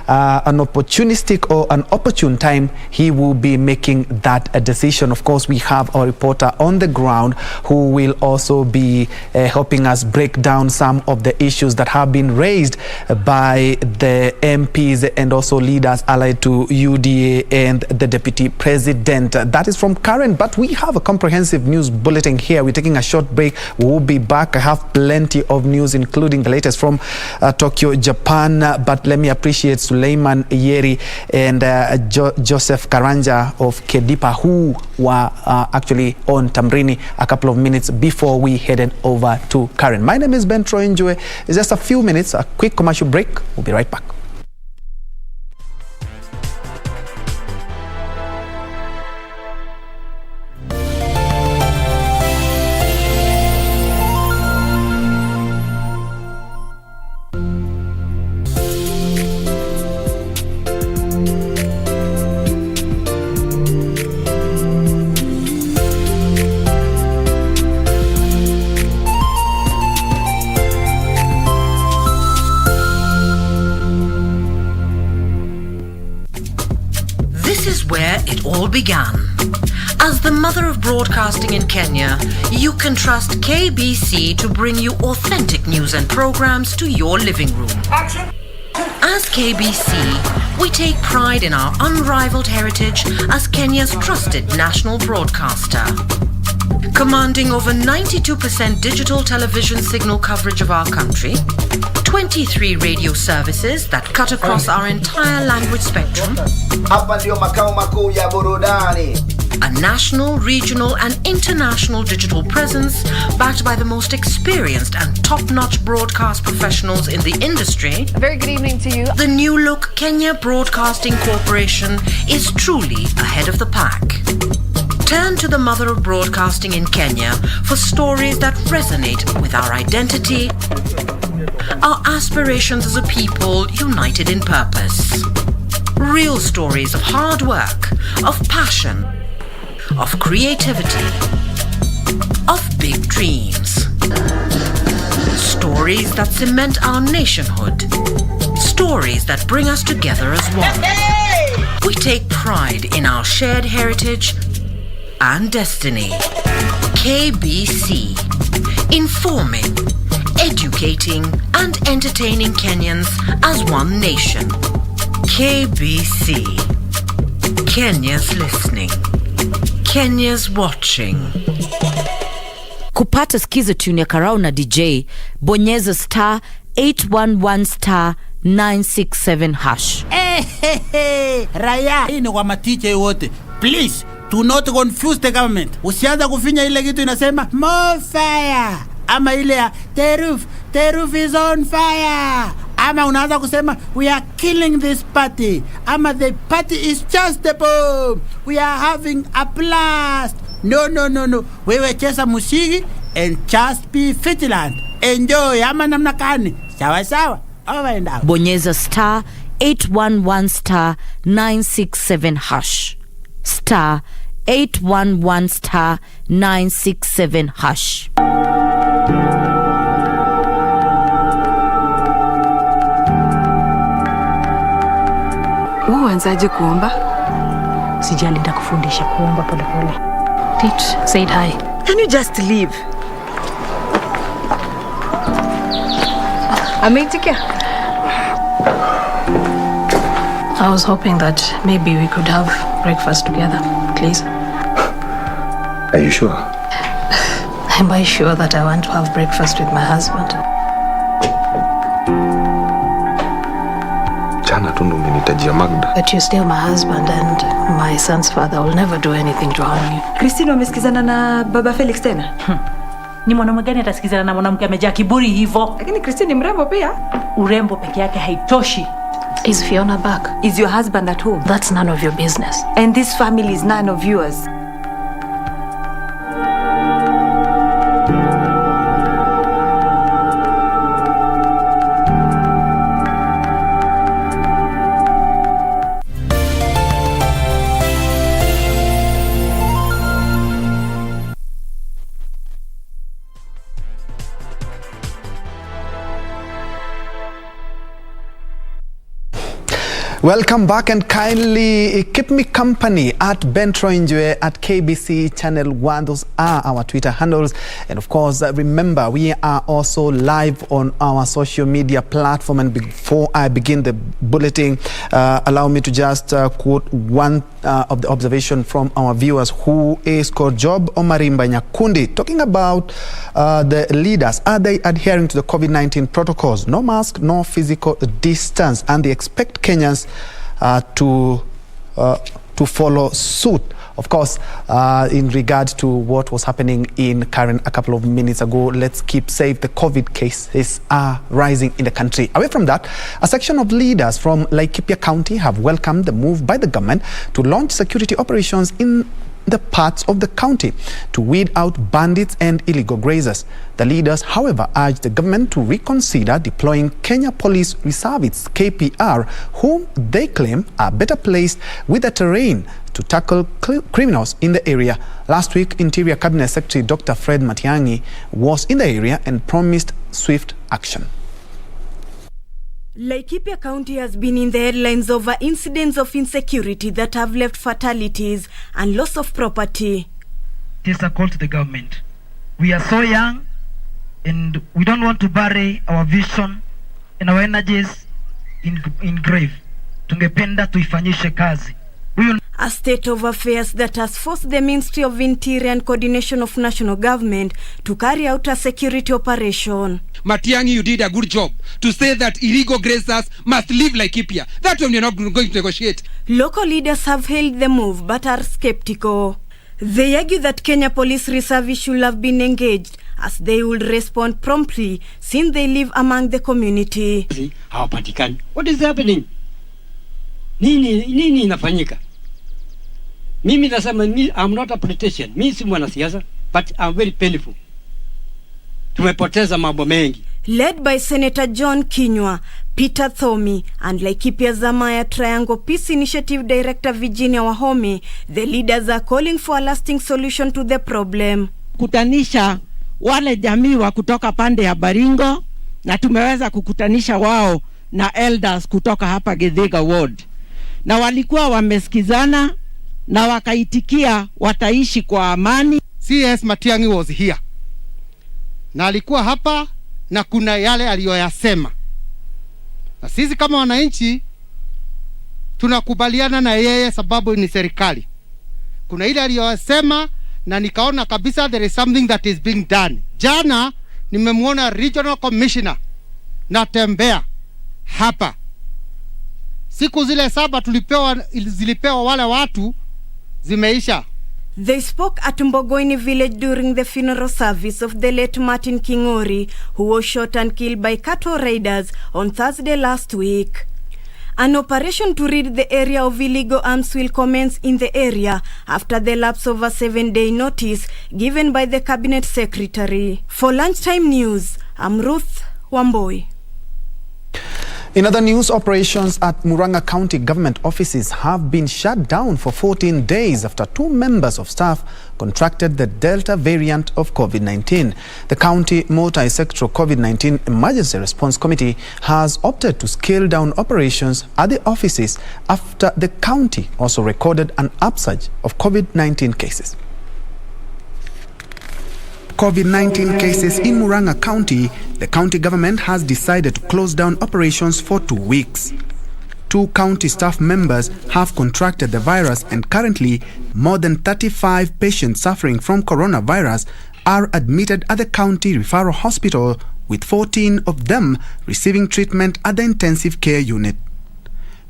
opportunistic or an opportune time, he will be making that a decision. Of course, we have our reporter on the ground who will also be helping us break down some of the issues that have been raised by by the MPs and also leaders allied to UDA and the Deputy President. That is from Karen, but we have a comprehensive news bulletin here. We're taking a short break. We will be back. I have plenty of news, including the latest from Tokyo, Japan. But let me appreciate Suleiman Yeri and Joseph Karanja of Kedipa, who were actually on Tamrini a couple of minutes before we headed over to Karen. My name is Ben Troy Njue. It's just a few minutes, a quick commercial break. We'll be right back. Began. As the mother of broadcasting in Kenya, you can trust KBC to bring you authentic news and programs to your living room. As KBC, we take pride in our unrivaled heritage as Kenya's trusted national broadcaster. Commanding over 92% digital television signal coverage of our country, 23 radio services that cut across our entire language spectrum, a national, regional and international digital presence backed by the most experienced and top-notch broadcast professionals in the industry. A very good evening to you. The new look Kenya Broadcasting Corporation is truly ahead of the pack. Turn to the mother of broadcasting in Kenya for stories that resonate with our identity, our aspirations as a people united in purpose. Real stories of hard work, of passion, of creativity, of big dreams. Stories that cement our nationhood. Stories that bring us together as one. We take pride in our shared heritage and destiny. KBC. Informing, educating and entertaining Kenyans as one nation. KBC. Kenya's listening. Kenya's watching. Kupata skiza tune ya Karau na DJ, bonyeza star 811 star 967 hash. Raya, hii ni kwa matiche wote. Please, do not confuse the government. Usianza kufinya ile kitu inasema more fire. Ama ile ya the roof is on fire. Ama unaanza kusema we are killing this party. Ama the party is just a bomb. We are having a blast. No. Wewe cheza musiki and just be Fitland. Enjoy. Ama namna kani. Sawa. Over and out. Bonyeza star 811 star 967 hash. Star 811 star 967 hash. Uanzaje kuomba? Sijali nitakufundisha kuomba polepole. Pete said hi. Can you just leave? Ameitikia. I was hoping that maybe we could have breakfast together, please. Are you sure? Am I sure that I want to have breakfast with my husband? Jana tu ndo umenitajia Magda. But you're still my husband and my son's father. Will never do anything to harm you. Christine wamesikizana na baba Felix tena? Ni mwanaume gani atasikizana na mwanamke amejaa kiburi hivyo? Lakini Christine ni mrembo pia. Urembo peke yake haitoshi. Is Fiona back? Is your husband at home? That's none of your business. And this family is none of yours. Welcome back and kindly keep me company at Njue at KBC Channel 1. Those are our Twitter handles. And of course, remember, we are also live on our social media platform. And before I begin the bulletin, allow me to just quote one of the observation from our viewers, who is called Job Omarimba Nyakundi, talking about the leaders. Are they adhering to the COVID-19 protocols? No mask, no physical distance, and they expect Kenyans to follow suit. Of course, in regard to what was happening in Karen a couple of minutes ago, let's keep safe. The COVID cases are rising in the country. Away from that, a section of leaders from Laikipia County have welcomed the move by the government to launch security operations in the parts of the county to weed out bandits and illegal grazers. The leaders, however, urged the government to reconsider deploying Kenya Police Reservists (KPR), whom they claim are better placed with the terrain to tackle criminals in the area. Last week, Interior Cabinet Secretary Dr. Fred Matiang'i was in the area and promised swift action. Laikipia County has been in the headlines over incidents of insecurity that have left fatalities and loss of property. It is a call to the government. We are so young and we don't want to bury our vision and our energies in grave. Tungependa tuifanyishe kazi. A state of affairs that has forced the Ministry of Interior and Coordination of National Government to carry out a security operation. Matiang'i, you did a good job to say that illegal grazers must leave Laikipia. That one you're not going to negotiate. Local leaders have hailed the move but are skeptical. They argue that Kenya Police Reserve should have been engaged, as they would respond promptly since they live among the community. What is happening? Nini inafanyika? Mimi nasema, I'm not a politician. Mimi si mwanasiasa, but I'm very painful. Tumepoteza mambo mengi. Led by Senator John Njue, Peter Thomi, and Laikipia Zamaya Triangle Peace Initiative Director Virginia Wahome, the leaders are calling for a lasting solution to the problem. Kutanisha wale jamii wa kutoka pande ya Baringo, na tumeweza kukutanisha wao na elders kutoka hapa Githiga Ward. Na walikuwa wamesikizana na wakaitikia wataishi kwa amani. CS Matiang'i was here. Na alikuwa hapa na kuna yale aliyoyasema. Na sisi kama wananchi tunakubaliana na yeye sababu ni serikali. Kuna ile aliyoyasema na nikaona kabisa there is something that is being done. Jana nimemwona Regional Commissioner natembea hapa. Siku zile 7 zilipewa wale watu zimeisha. They spoke at Mbogoini village during the funeral service of the late Martin Kingori, who was shot and killed by cattle raiders on Thursday last week. An operation to rid the area of illegal arms will commence in the area after the lapse of a 7-day notice given by the Cabinet Secretary. For Lunchtime News, I'm Ruth Wamboi. In other news, operations at Murang'a County government offices have been shut down for 14 days after 2 members of staff contracted the Delta variant of COVID-19. The County Multi-Sectoral COVID-19 Emergency Response Committee has opted to scale down operations at the offices after the county also recorded an upsurge of COVID-19 cases. COVID-19 cases in Murang'a County, the county government has decided to close down operations for 2 weeks. 2 county staff members have contracted the virus, and currently more than 35 patients suffering from coronavirus are admitted at the county referral hospital, with 14 of them receiving treatment at the intensive care unit.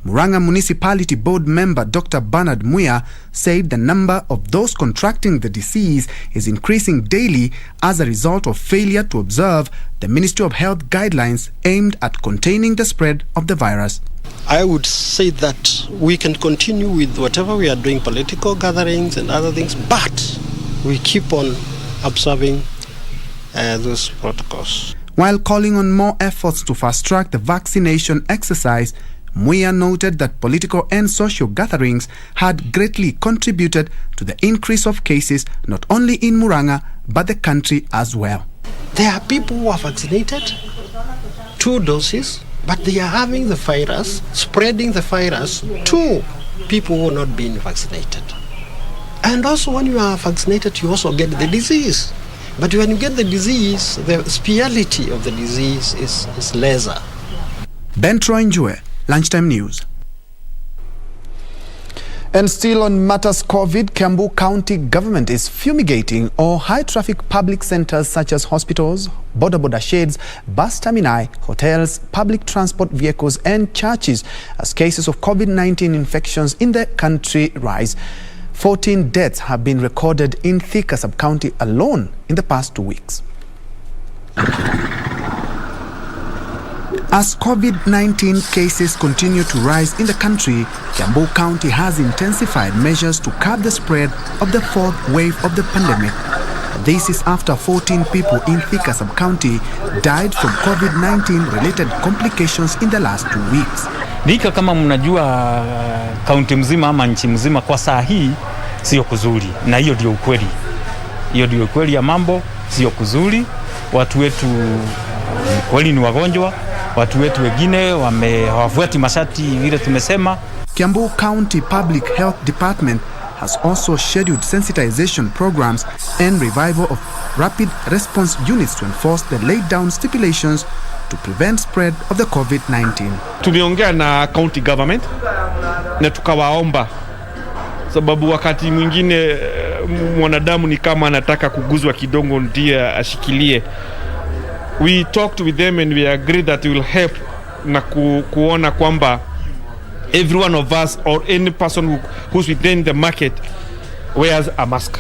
Murang'a Municipality Board member Dr. Bernard Muya said the number of those contracting the disease is increasing daily as a result of failure to observe the Ministry of Health guidelines aimed at containing the spread of the virus. I would say that we can continue with whatever we are doing, political gatherings and other things, but we keep on observing those protocols. While calling on more efforts to fast-track the vaccination exercise, Muya noted that political and social gatherings had greatly contributed to the increase of cases not only in Murang'a but the country as well. There are people who are vaccinated, 2 doses, but they are having the virus, spreading the virus to people who are not being vaccinated. And also when you are vaccinated, you also get the disease. But when you get the disease, the severity of the disease is lesser. Njue, Lunchtime News. And still on matters COVID, Kiambu County government is fumigating all high-traffic public centers such as hospitals, border sheds, bus termini, hotels, public transport vehicles and churches as cases of COVID-19 infections in the country rise. 14 deaths have been recorded in Thika sub-county alone in the past 2 weeks. As COVID-19 cases continue to rise in the country, Kiambu County has intensified measures to curb the spread of the fourth wave of the pandemic. This is after 14 people in Thika sub-county died from COVID-19 related complications in the last 2 weeks. Thika, kama mnajua, kaunti mzima ama nchi mzima kwa saa hii sio kuzuri, na hiyo ndio ukweli. Hiyo ndio ukweli ya mambo, sio kuzuri. Watu wetu kweli ni wagonjwa. Watu wetu wengine hawafuati masharti vile tumesema. Kiambu County Public Health Department has also scheduled sensitization programs and revival of rapid response units to enforce the laid down stipulations to prevent spread of the COVID-19. Tuliongea na county government na tukawaomba, sababu wakati mwingine mwanadamu ni kama anataka kuguzwa kidogo ndiye ashikilie. We talked with them and we agreed that we will help na kuona kwamba every one of us or any person who's within the market wears a mask.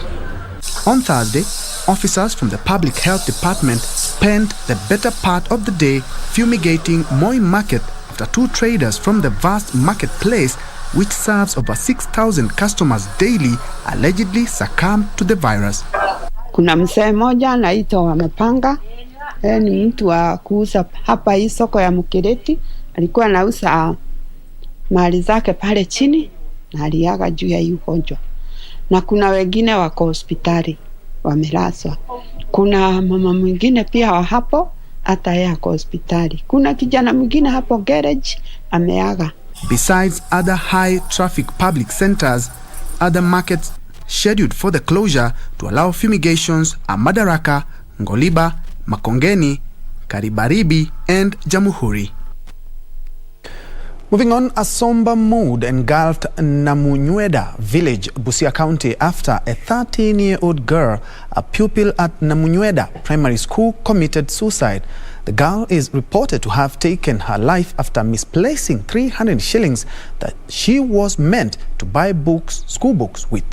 On Thursday, officers from the Public Health Department spent the better part of the day fumigating Moi Market after 2 traders from the vast marketplace, which serves over 6,000 customers daily, allegedly succumbed to the virus. Kuna msee mmoja anaitwa Wamepanga. Ni mtu wa kuuza hapa hii soko ya Mukireti. Alikuwa anauza mali zake pale chini na aliaga juu ya ugonjwa. Na kuna wengine wako hospitali wamelazwa. Kuna mama mwingine pia wa hapo hata yeye ako hospitali. Kuna kijana mwingine hapo garage ameaga. Besides other high traffic public centers, other markets scheduled for the closure to allow fumigations are Madaraka, Ngoliba, Makongeni, Karibaribi and Jamuhuri. Moving on, a somber mood engulfed Njue village, Busia County, after a 13-year-old girl, a pupil at Njue Primary School, committed suicide. The girl is reported to have taken her life after misplacing 300 shillings that she was meant to buy school books with.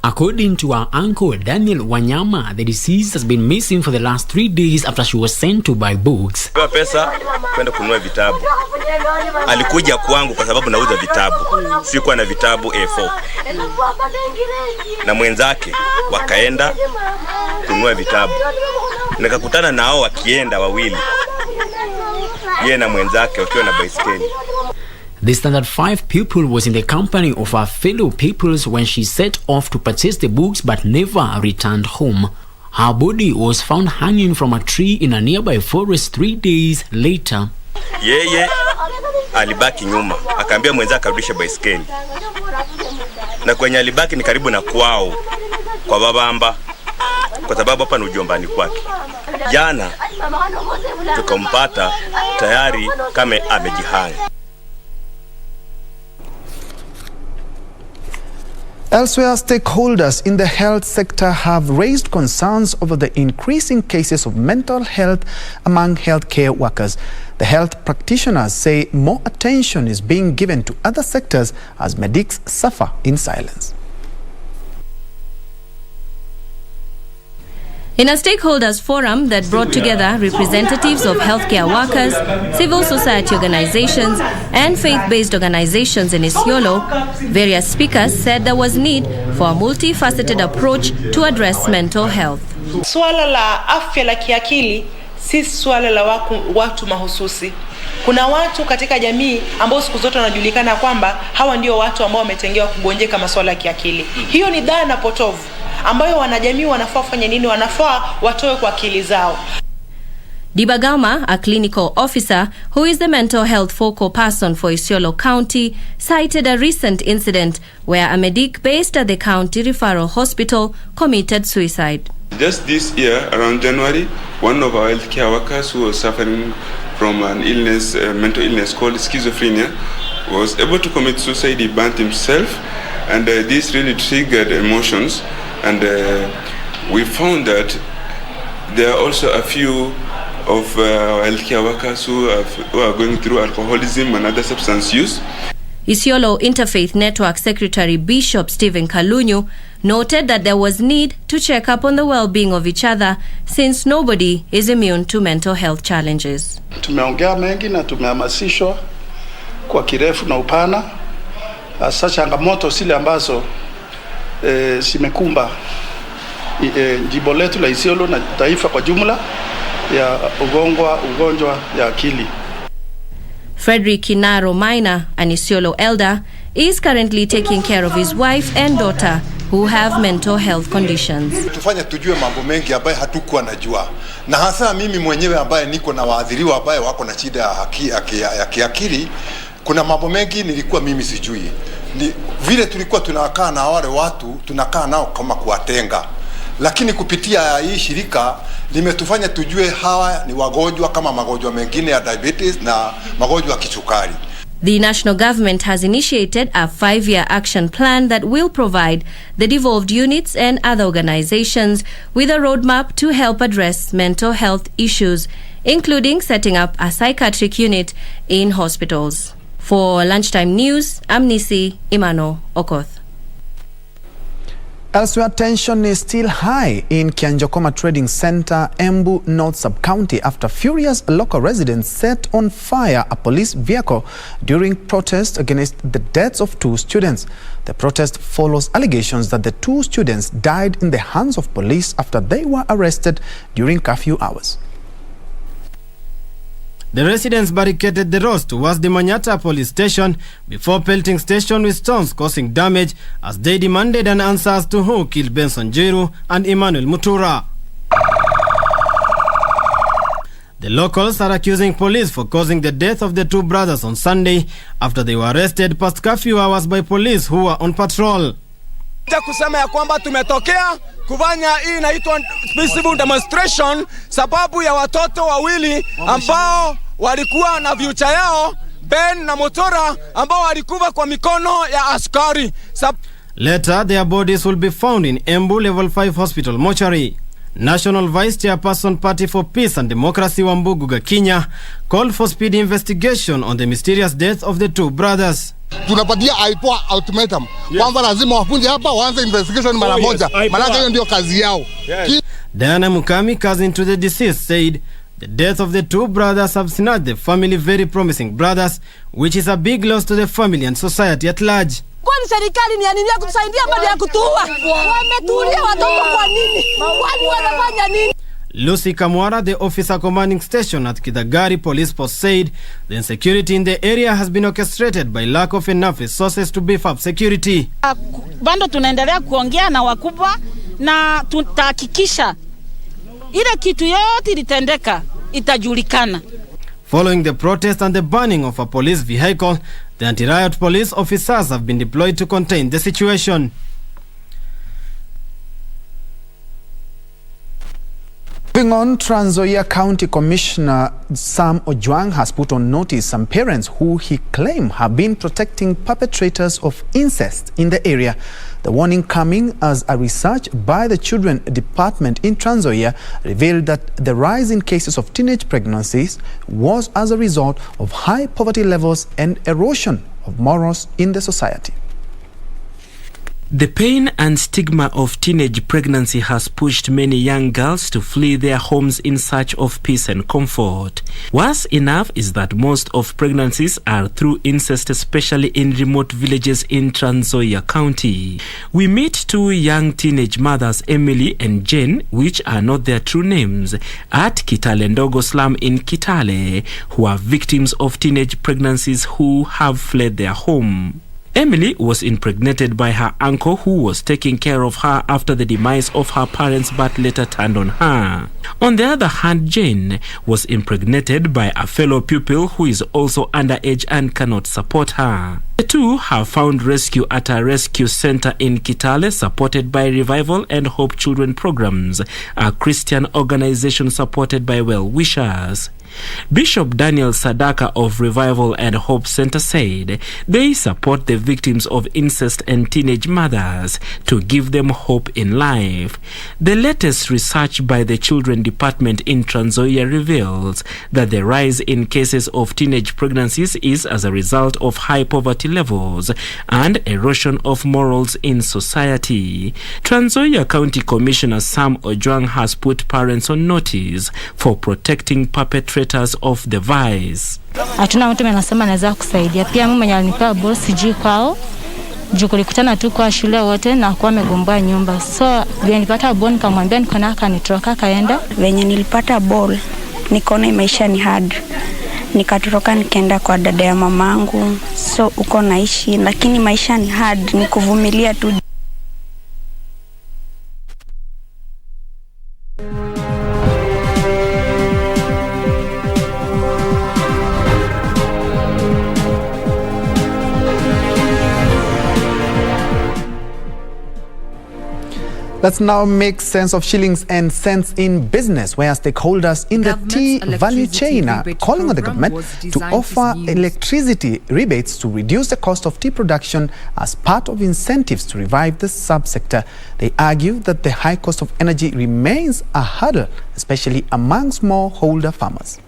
According to her uncle Daniel Wanyama, the deceased has been missing for the last 3 days after she was sent to buy books. Kwa pesa kwenda kununua vitabu. Alikuja kwangu kwa sababu nauza vitabu. Sikuwa na vitabu A4. Na mwenzake wakaenda kununua vitabu. Nikakutana nao wakienda wawili. Yeye na mwenzake wakiwa na baiskeli. The standard 5 pupil was in the company of her fellow pupils when she set off to purchase the books but never returned home. Her body was found hanging from a tree in a nearby forest 3 days later. Yeye alibaki nyuma, akaambia mwenzake arudishe baiskeli. Na kwenye alibaki ni karibu na kwao, kwa babamba, kwa sababu hapa ni ujombani kwake. Jana tukampata tayari kama amejihanga. Elsewhere, stakeholders in the health sector have raised concerns over the increasing cases of mental health among healthcare workers. The health practitioners say more attention is being given to other sectors as medics suffer in silence. In a stakeholders forum that brought together representatives of healthcare workers, civil society organizations, and faith-based organizations in Isiolo, various speakers said there was need for a multifaceted approach to address mental health. Swala la afya la kiakili si swala la watu mahususi. Kuna watu katika jamii ambao siku zote wanajulikana kwamba hawa ndio watu ambao wametengewa kugonjeka masuala ya kiakili. Hiyo ni dhana potovu ambayo wanajamii wanafaa kufanya nini? Wanafaa watoe kwa akili zao. Dibagama, a clinical officer who is the mental health focal person for Isiolo County, cited a recent incident where a medic based at the county referral hospital committed suicide. Just this year, around January, one of our healthcare workers who was suffering from an illness, mental illness called schizophrenia, was able to commit suicide. He burnt himself, and this really triggered emotions. And we found that there are also a few of healthcare workers who are going through alcoholism and other substance use. Isiolo Interfaith Network Secretary Bishop Stephen Kalunyu noted that there was need to check up on the well-being of each other since nobody is immune to mental health challenges. Tumeongea mengi na tumehamasishwa kwa kirefu na upana hasa changamoto zile ambazo zimekumba jimbo letu la Isiolo na taifa kwa jumla ya ugonjwa ya akili. Frederick Kinaro Minor, an Isiolo elder, is currently taking care of his wife and daughter who have mental health conditions. Tufanya tujue mambo mengi ambayo hatukuwa najua. Na hasa mimi mwenyewe ambaye niko na waadhiriwa ambaye wako na shida ya kiakili, kuna mambo mengi nilikuwa mimi sijui. Vile tulikuwa tunakaa na wale watu, tunakaa nao kama kuwatenga. Lakini kupitia hii shirika limetufanya tujue hawa ni wagonjwa kama magonjwa mengine ya diabetes na magonjwa ya kisukari. The national government has initiated a 5-year action plan that will provide the devolved units and other organizations with a roadmap to help address mental health issues, including setting up a psychiatric unit in hospitals. For Lunchtime News, I'm Nisi Imano Okoth. Elsewhere, tension is still high in Kianjokoma Trading Center, Embu North Sub-County after furious local residents set on fire a police vehicle during protest against the deaths of 2 students. The protest follows allegations that the 2 students died in the hands of police after they were arrested during curfew hours. The residents barricaded the roads towards the Manyata police station before pelting station with stones, causing damage as they demanded an answer as to who killed Benson Njiru and Emmanuel Mutura. The locals are accusing police for causing the death of the 2 brothers on Sunday after they were arrested past curfew hours by police who were on patrol. Kusema ya kwamba tumetokea kufanya hii inaitwa peaceable demonstration sababu ya watoto wawili ambao walikuwa na future yao, Ben na Mutora, ambao walikufa kwa mikono ya askari. Later, their bodies will be found in Embu Level 5 Hospital mortuary. National Vice Chairperson Party for Peace and Democracy Wambugu Gakinya called for speedy investigation on the mysterious death of the 2 brothers. Tunapatia aipoa ultimatum kwamba lazima wafunje hapa waanze investigation mara moja, maana hiyo ndio kazi yao. Diana Mukami, cousin to the deceased, said the death of the 2 brothers have snatched the family very promising brothers, which is a big loss to the family and society at large. Kwani serikali ni nini ya kutusaidia baada ya kutuua? Wametuulia watoto kwa nini? Kwani wanafanya nini? Lucy Kamwara, the officer commanding station at Kidagari Police Post, said the insecurity in the area has been orchestrated by lack of enough resources to beef up security. Bando tunaendelea kuongea na wakubwa na tutahakikisha ile kitu yote ilitendeka itajulikana. Following the protest and the burning of a police vehicle, the anti-riot police officers have been deployed to contain the situation. Moving on, Trans Nzoia County Commissioner Sam Ojwang has put on notice some parents who he claims have been protecting perpetrators of incest in the area. The warning coming as a research by the Children Department in Trans Nzoia revealed that the rise in cases of teenage pregnancies was as a result of high poverty levels and erosion of morals in the society. The pain and stigma of teenage pregnancy has pushed many young girls to flee their homes in search of peace and comfort. Worse enough is that most of pregnancies are through incest, especially in remote villages in Trans Nzoia County. We meet 2 young teenage mothers, Emily and Jane, which are not their true names, at Kitale Ndogo slum in Kitale, who are victims of teenage pregnancies who have fled their home. Emily was impregnated by her uncle, who was taking care of her after the demise of her parents but later turned on her. On the other hand, Jane was impregnated by a fellow pupil who is also underage and cannot support her. The two have found rescue at a rescue center in Kitale, supported by Revival and Hope Children Programs, a Christian organization supported by well-wishers. Bishop Daniel Sadaka of Revival and Hope Center said they support the victims of incest and teenage mothers to give them hope in life. The latest research by the Children Department in Trans Nzoia reveals that the rise in cases of teenage pregnancies is as a result of high poverty levels and erosion of morals in society. Trans Nzoia County Commissioner Sam Ojwang has put parents on notice for protecting perpetrators of the vice. Hatuna mtu anasema anaweza kusaidia. Pia mimi mwenye alinipa boss sijui kwao. Juu kulikutana tu kwa shule wote na kwa amegomboa nyumba. So vile nilipata ball nikamwambia niko na akanitoroka kaenda. Venye nilipata ball nikaona maisha ni hard. Nikatoroka nikaenda kwa dada ya mamangu. So uko naishi lakini maisha ni hard, ni kuvumilia tu. Let's now make sense of shillings and cents in business, where stakeholders in the tea value chain are calling on the government to offer electricity rebates to reduce the cost of tea production as part of incentives to revive the subsector. They argue that the high cost of energy remains a hurdle, especially among smallholder farmers.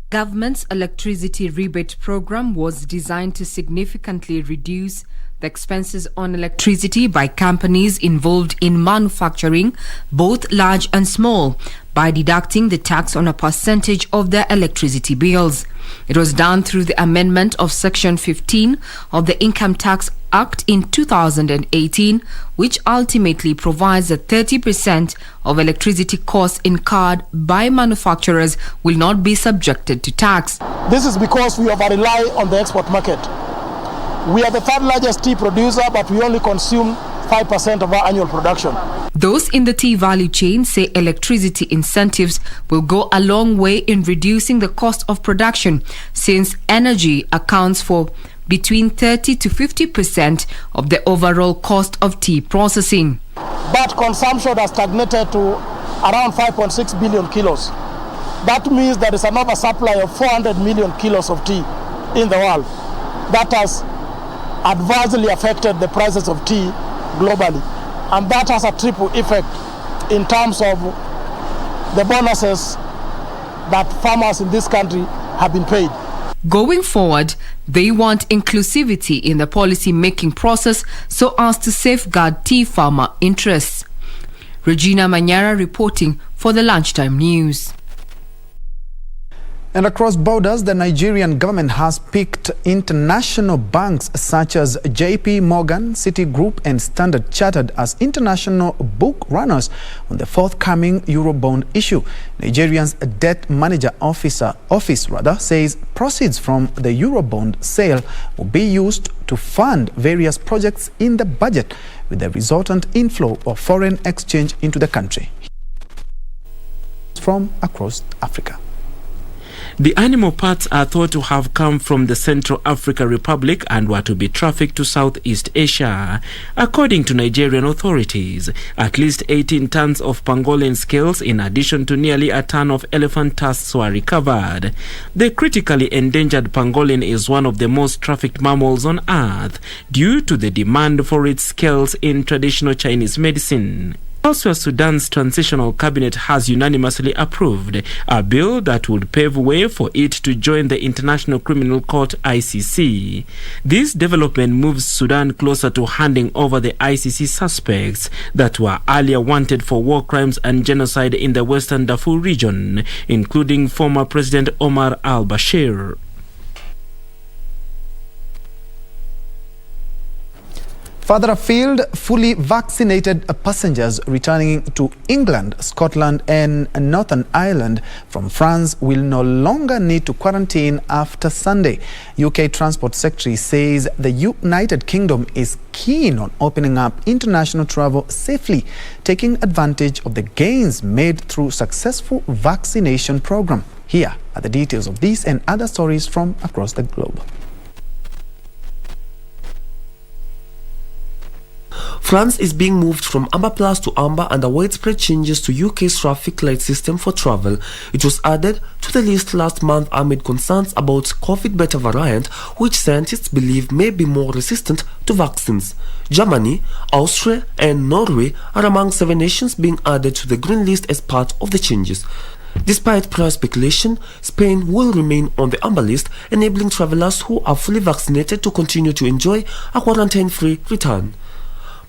Government's electricity rebate program was designed to significantly reduce the expenses on electricity by companies involved in manufacturing, both large and small, by deducting the tax on a percentage of their electricity bills. It was done through the amendment of Section 15 of the Income Tax Act in 2018, which ultimately provides that 30% of electricity costs incurred by manufacturers will not be subjected to tax. This is because we over-rely on the export market. We are the third largest tea producer, but we only consume 5% of our annual production. Those in the tea value chain say electricity incentives will go a long way in reducing the cost of production, since energy accounts for between 30 to 50% of the overall cost of tea processing. But consumption has stagnated to around 5.6 billion kilos. That means there is an oversupply of 400 million kilos of tea in the world. That has adversely affected the prices of tea globally, and that has a triple effect in terms of the bonuses that farmers in this country have been paid. Going forward, they want inclusivity in the policy-making process so as to safeguard tea farmer interests. Regina Manyara reporting for the Lunchtime News. And across borders, the Nigerian government has picked international banks such as JP Morgan, Citigroup and Standard Chartered as international book runners on the forthcoming Eurobond issue. Nigeria's debt manager office says proceeds from the Eurobond sale will be used to fund various projects in the budget, with the resultant inflow of foreign exchange into the country. From across Africa. The animal parts are thought to have come from the Central African Republic and were to be trafficked to Southeast Asia. According to Nigerian authorities, at least 18 tons of pangolin scales in addition to nearly a ton of elephant tusks were recovered. The critically endangered pangolin is one of the most trafficked mammals on earth due to the demand for its scales in traditional Chinese medicine. Elsewhere, Sudan's transitional cabinet has unanimously approved a bill that would pave way for it to join the International Criminal Court ICC. This development moves Sudan closer to handing over the ICC suspects that were earlier wanted for war crimes and genocide in the Western Darfur region, including former President Omar al-Bashir. Further afield, fully vaccinated passengers returning to England, Scotland and Northern Ireland from France will no longer need to quarantine after Sunday. UK Transport Secretary says the United Kingdom is keen on opening up international travel safely, taking advantage of the gains made through successful vaccination program. Here are the details of these and other stories from across the globe. France is being moved from Amber Plus to Amber under widespread changes to UK's traffic light system for travel. It was added to the list last month amid concerns about COVID beta variant, which scientists believe may be more resistant to vaccines. Germany, Austria and Norway are among 7 nations being added to the green list as part of the changes. Despite prior speculation, Spain will remain on the amber list, enabling travelers who are fully vaccinated to continue to enjoy a quarantine-free return.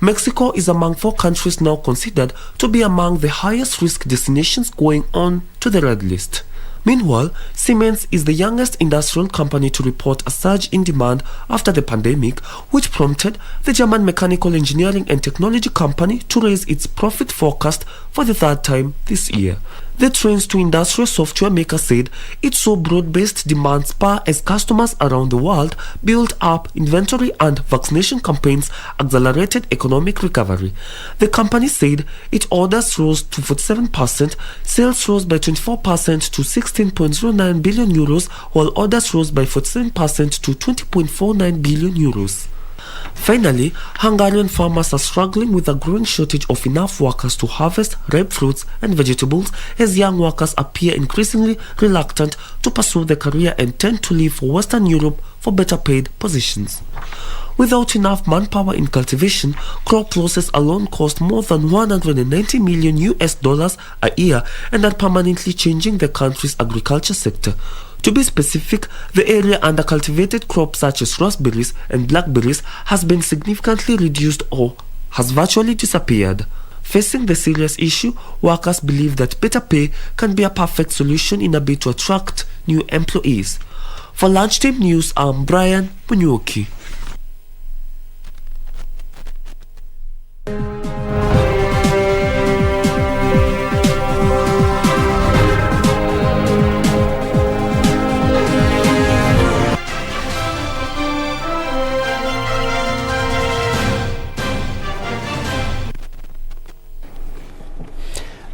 Mexico is among 4 countries now considered to be among the highest risk destinations going on to the red list. Meanwhile, Siemens is the youngest industrial company to report a surge in demand after the pandemic, which prompted the German mechanical engineering and technology company to raise its profit forecast for the 3rd time this year. The trains-to-industrial software maker said it saw broad-based demand spur as customers around the world built up inventory and vaccination campaigns accelerated economic recovery. The company said its orders rose to 47%, sales rose by 24% to 16.09 billion euros, while orders rose by 47% to 20.49 billion euros. Finally, Hungarian farmers are struggling with a growing shortage of enough workers to harvest ripe fruits and vegetables, as young workers appear increasingly reluctant to pursue their career and tend to leave for Western Europe for better paid positions. Without enough manpower in cultivation, crop losses alone cost more than $190 million a year and are permanently changing the country's agriculture sector. To be specific, the area under cultivated crops such as raspberries and blackberries has been significantly reduced or has virtually disappeared. Facing the serious issue, workers believe that better pay can be a perfect solution in a bid to attract new employees. For Lunchtime News, I'm Brian Njue.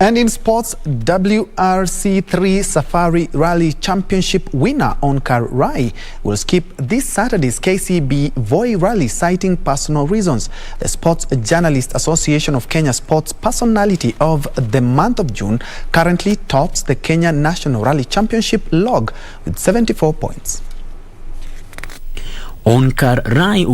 And in sports, WRC3 Safari Rally Championship winner Onkar Rai will skip this Saturday's KCB Voi Rally, citing personal reasons. The Sports Journalist Association of Kenya Sports Personality of the month of June currently tops the Kenya National Rally Championship log with 74 points. Onkar Rai